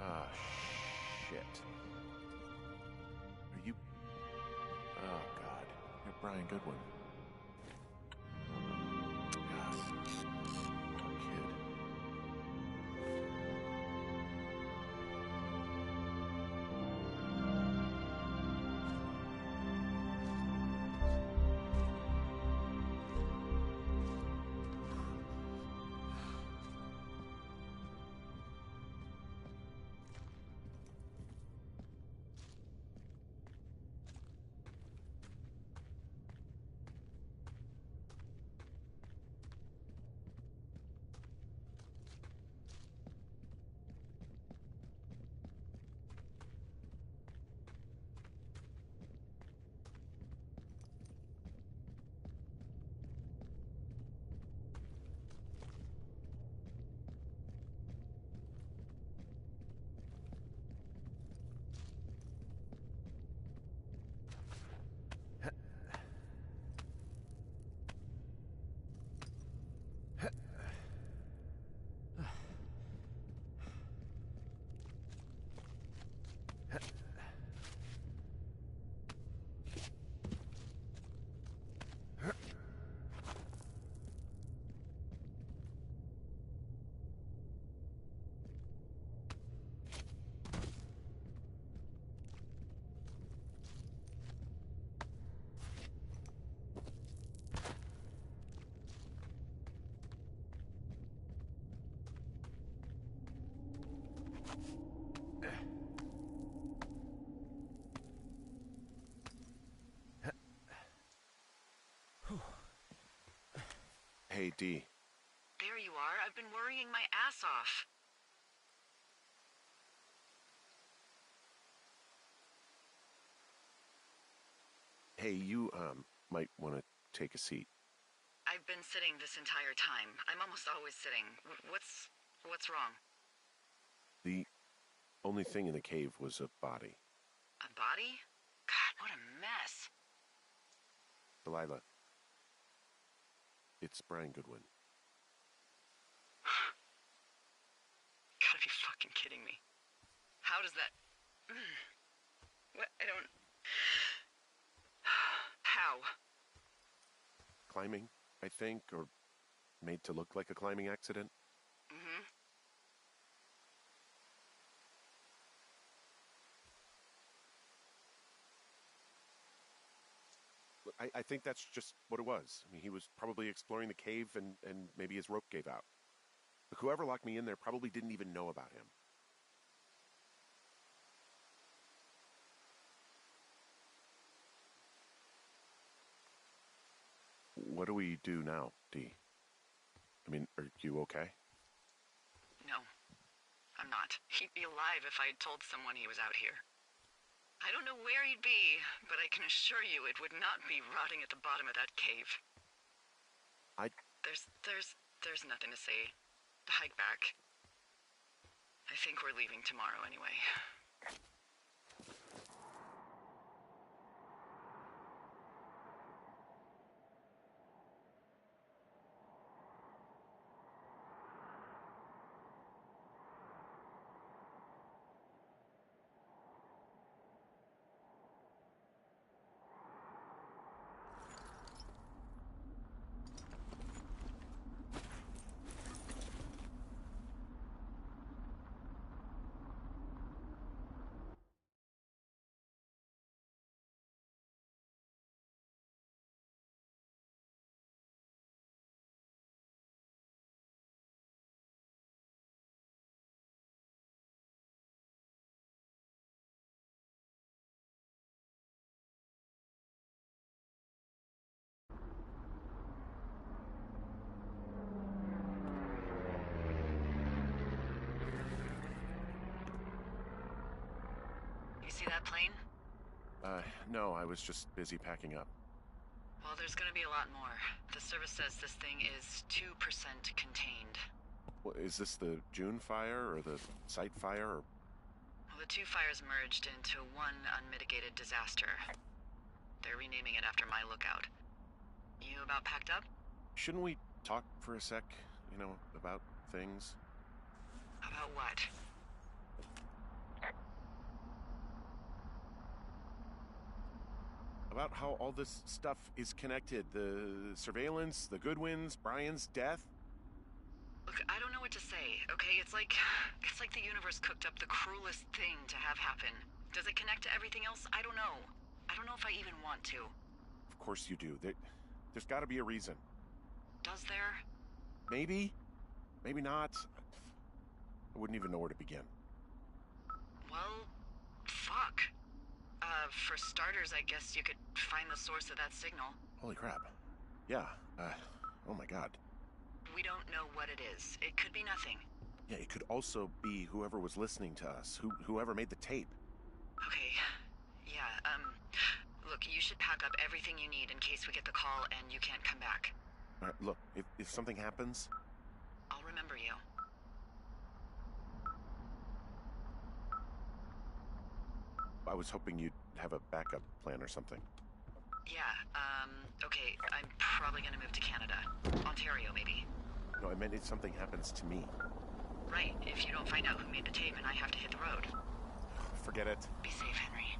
Ah, shit. Are you... Oh, God. You're Brian Goodwin. God. Poor kid. Hey, Dee. There you are. I've been worrying my ass off. Hey, you, might want to take a seat. I've been sitting this entire time. I'm almost always sitting. What's wrong? The only thing in the cave was a body. A body? God, what a mess. Delilah. It's Brian Goodwin. Gotta be fucking kidding me. How does that... What? I don't... How? Climbing, I think, or made to look like a climbing accident. Mm-hmm. Look, I think that's just what it was. I mean, he was probably exploring the cave and maybe his rope gave out. But whoever locked me in there probably didn't even know about him. What do we do now, Dee? I mean, are you okay? No, I'm not. He'd be alive if I had told someone he was out here. I don't know where he'd be, but I can assure you it would not be rotting at the bottom of that cave. There's nothing to say. Hike back. I think we're leaving tomorrow anyway. You see that plane? No, I was just busy packing up. Well, there's gonna be a lot more. The service says this thing is 2% contained. Well, is this the June fire or the site fire or... Well, the two fires merged into one unmitigated disaster. They're renaming it after my lookout. You about packed up? Shouldn't we talk for a sec, about things? About what? About how all this stuff is connected. The surveillance, the Goodwins, Brian's death. Look, I don't know what to say, okay? It's like the universe cooked up the cruelest thing to have happen. Does it connect to everything else? I don't know. I don't know if I even want to. Of course you do. There's got to be a reason. Does there? Maybe. Maybe not. I wouldn't even know where to begin. Well, fuck. For starters, I guess you could find the source of that signal. Holy crap. Yeah, oh my god. We don't know what it is. It could be nothing. Yeah, it could also be whoever was listening to us, whoever made the tape. Okay, yeah, look, you should pack up everything you need in case we get the call and you can't come back. Look, if something happens... I'll remember you. I was hoping you'd have a backup plan or something. Yeah, okay, I'm probably gonna move to Canada. Ontario, maybe. No, I meant if something happens to me. Right, if you don't find out who made the tape and I have to hit the road. Forget it. Be safe, Henry.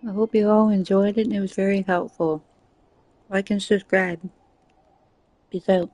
I hope you all enjoyed it and it was very helpful. Like and subscribe. Peace out.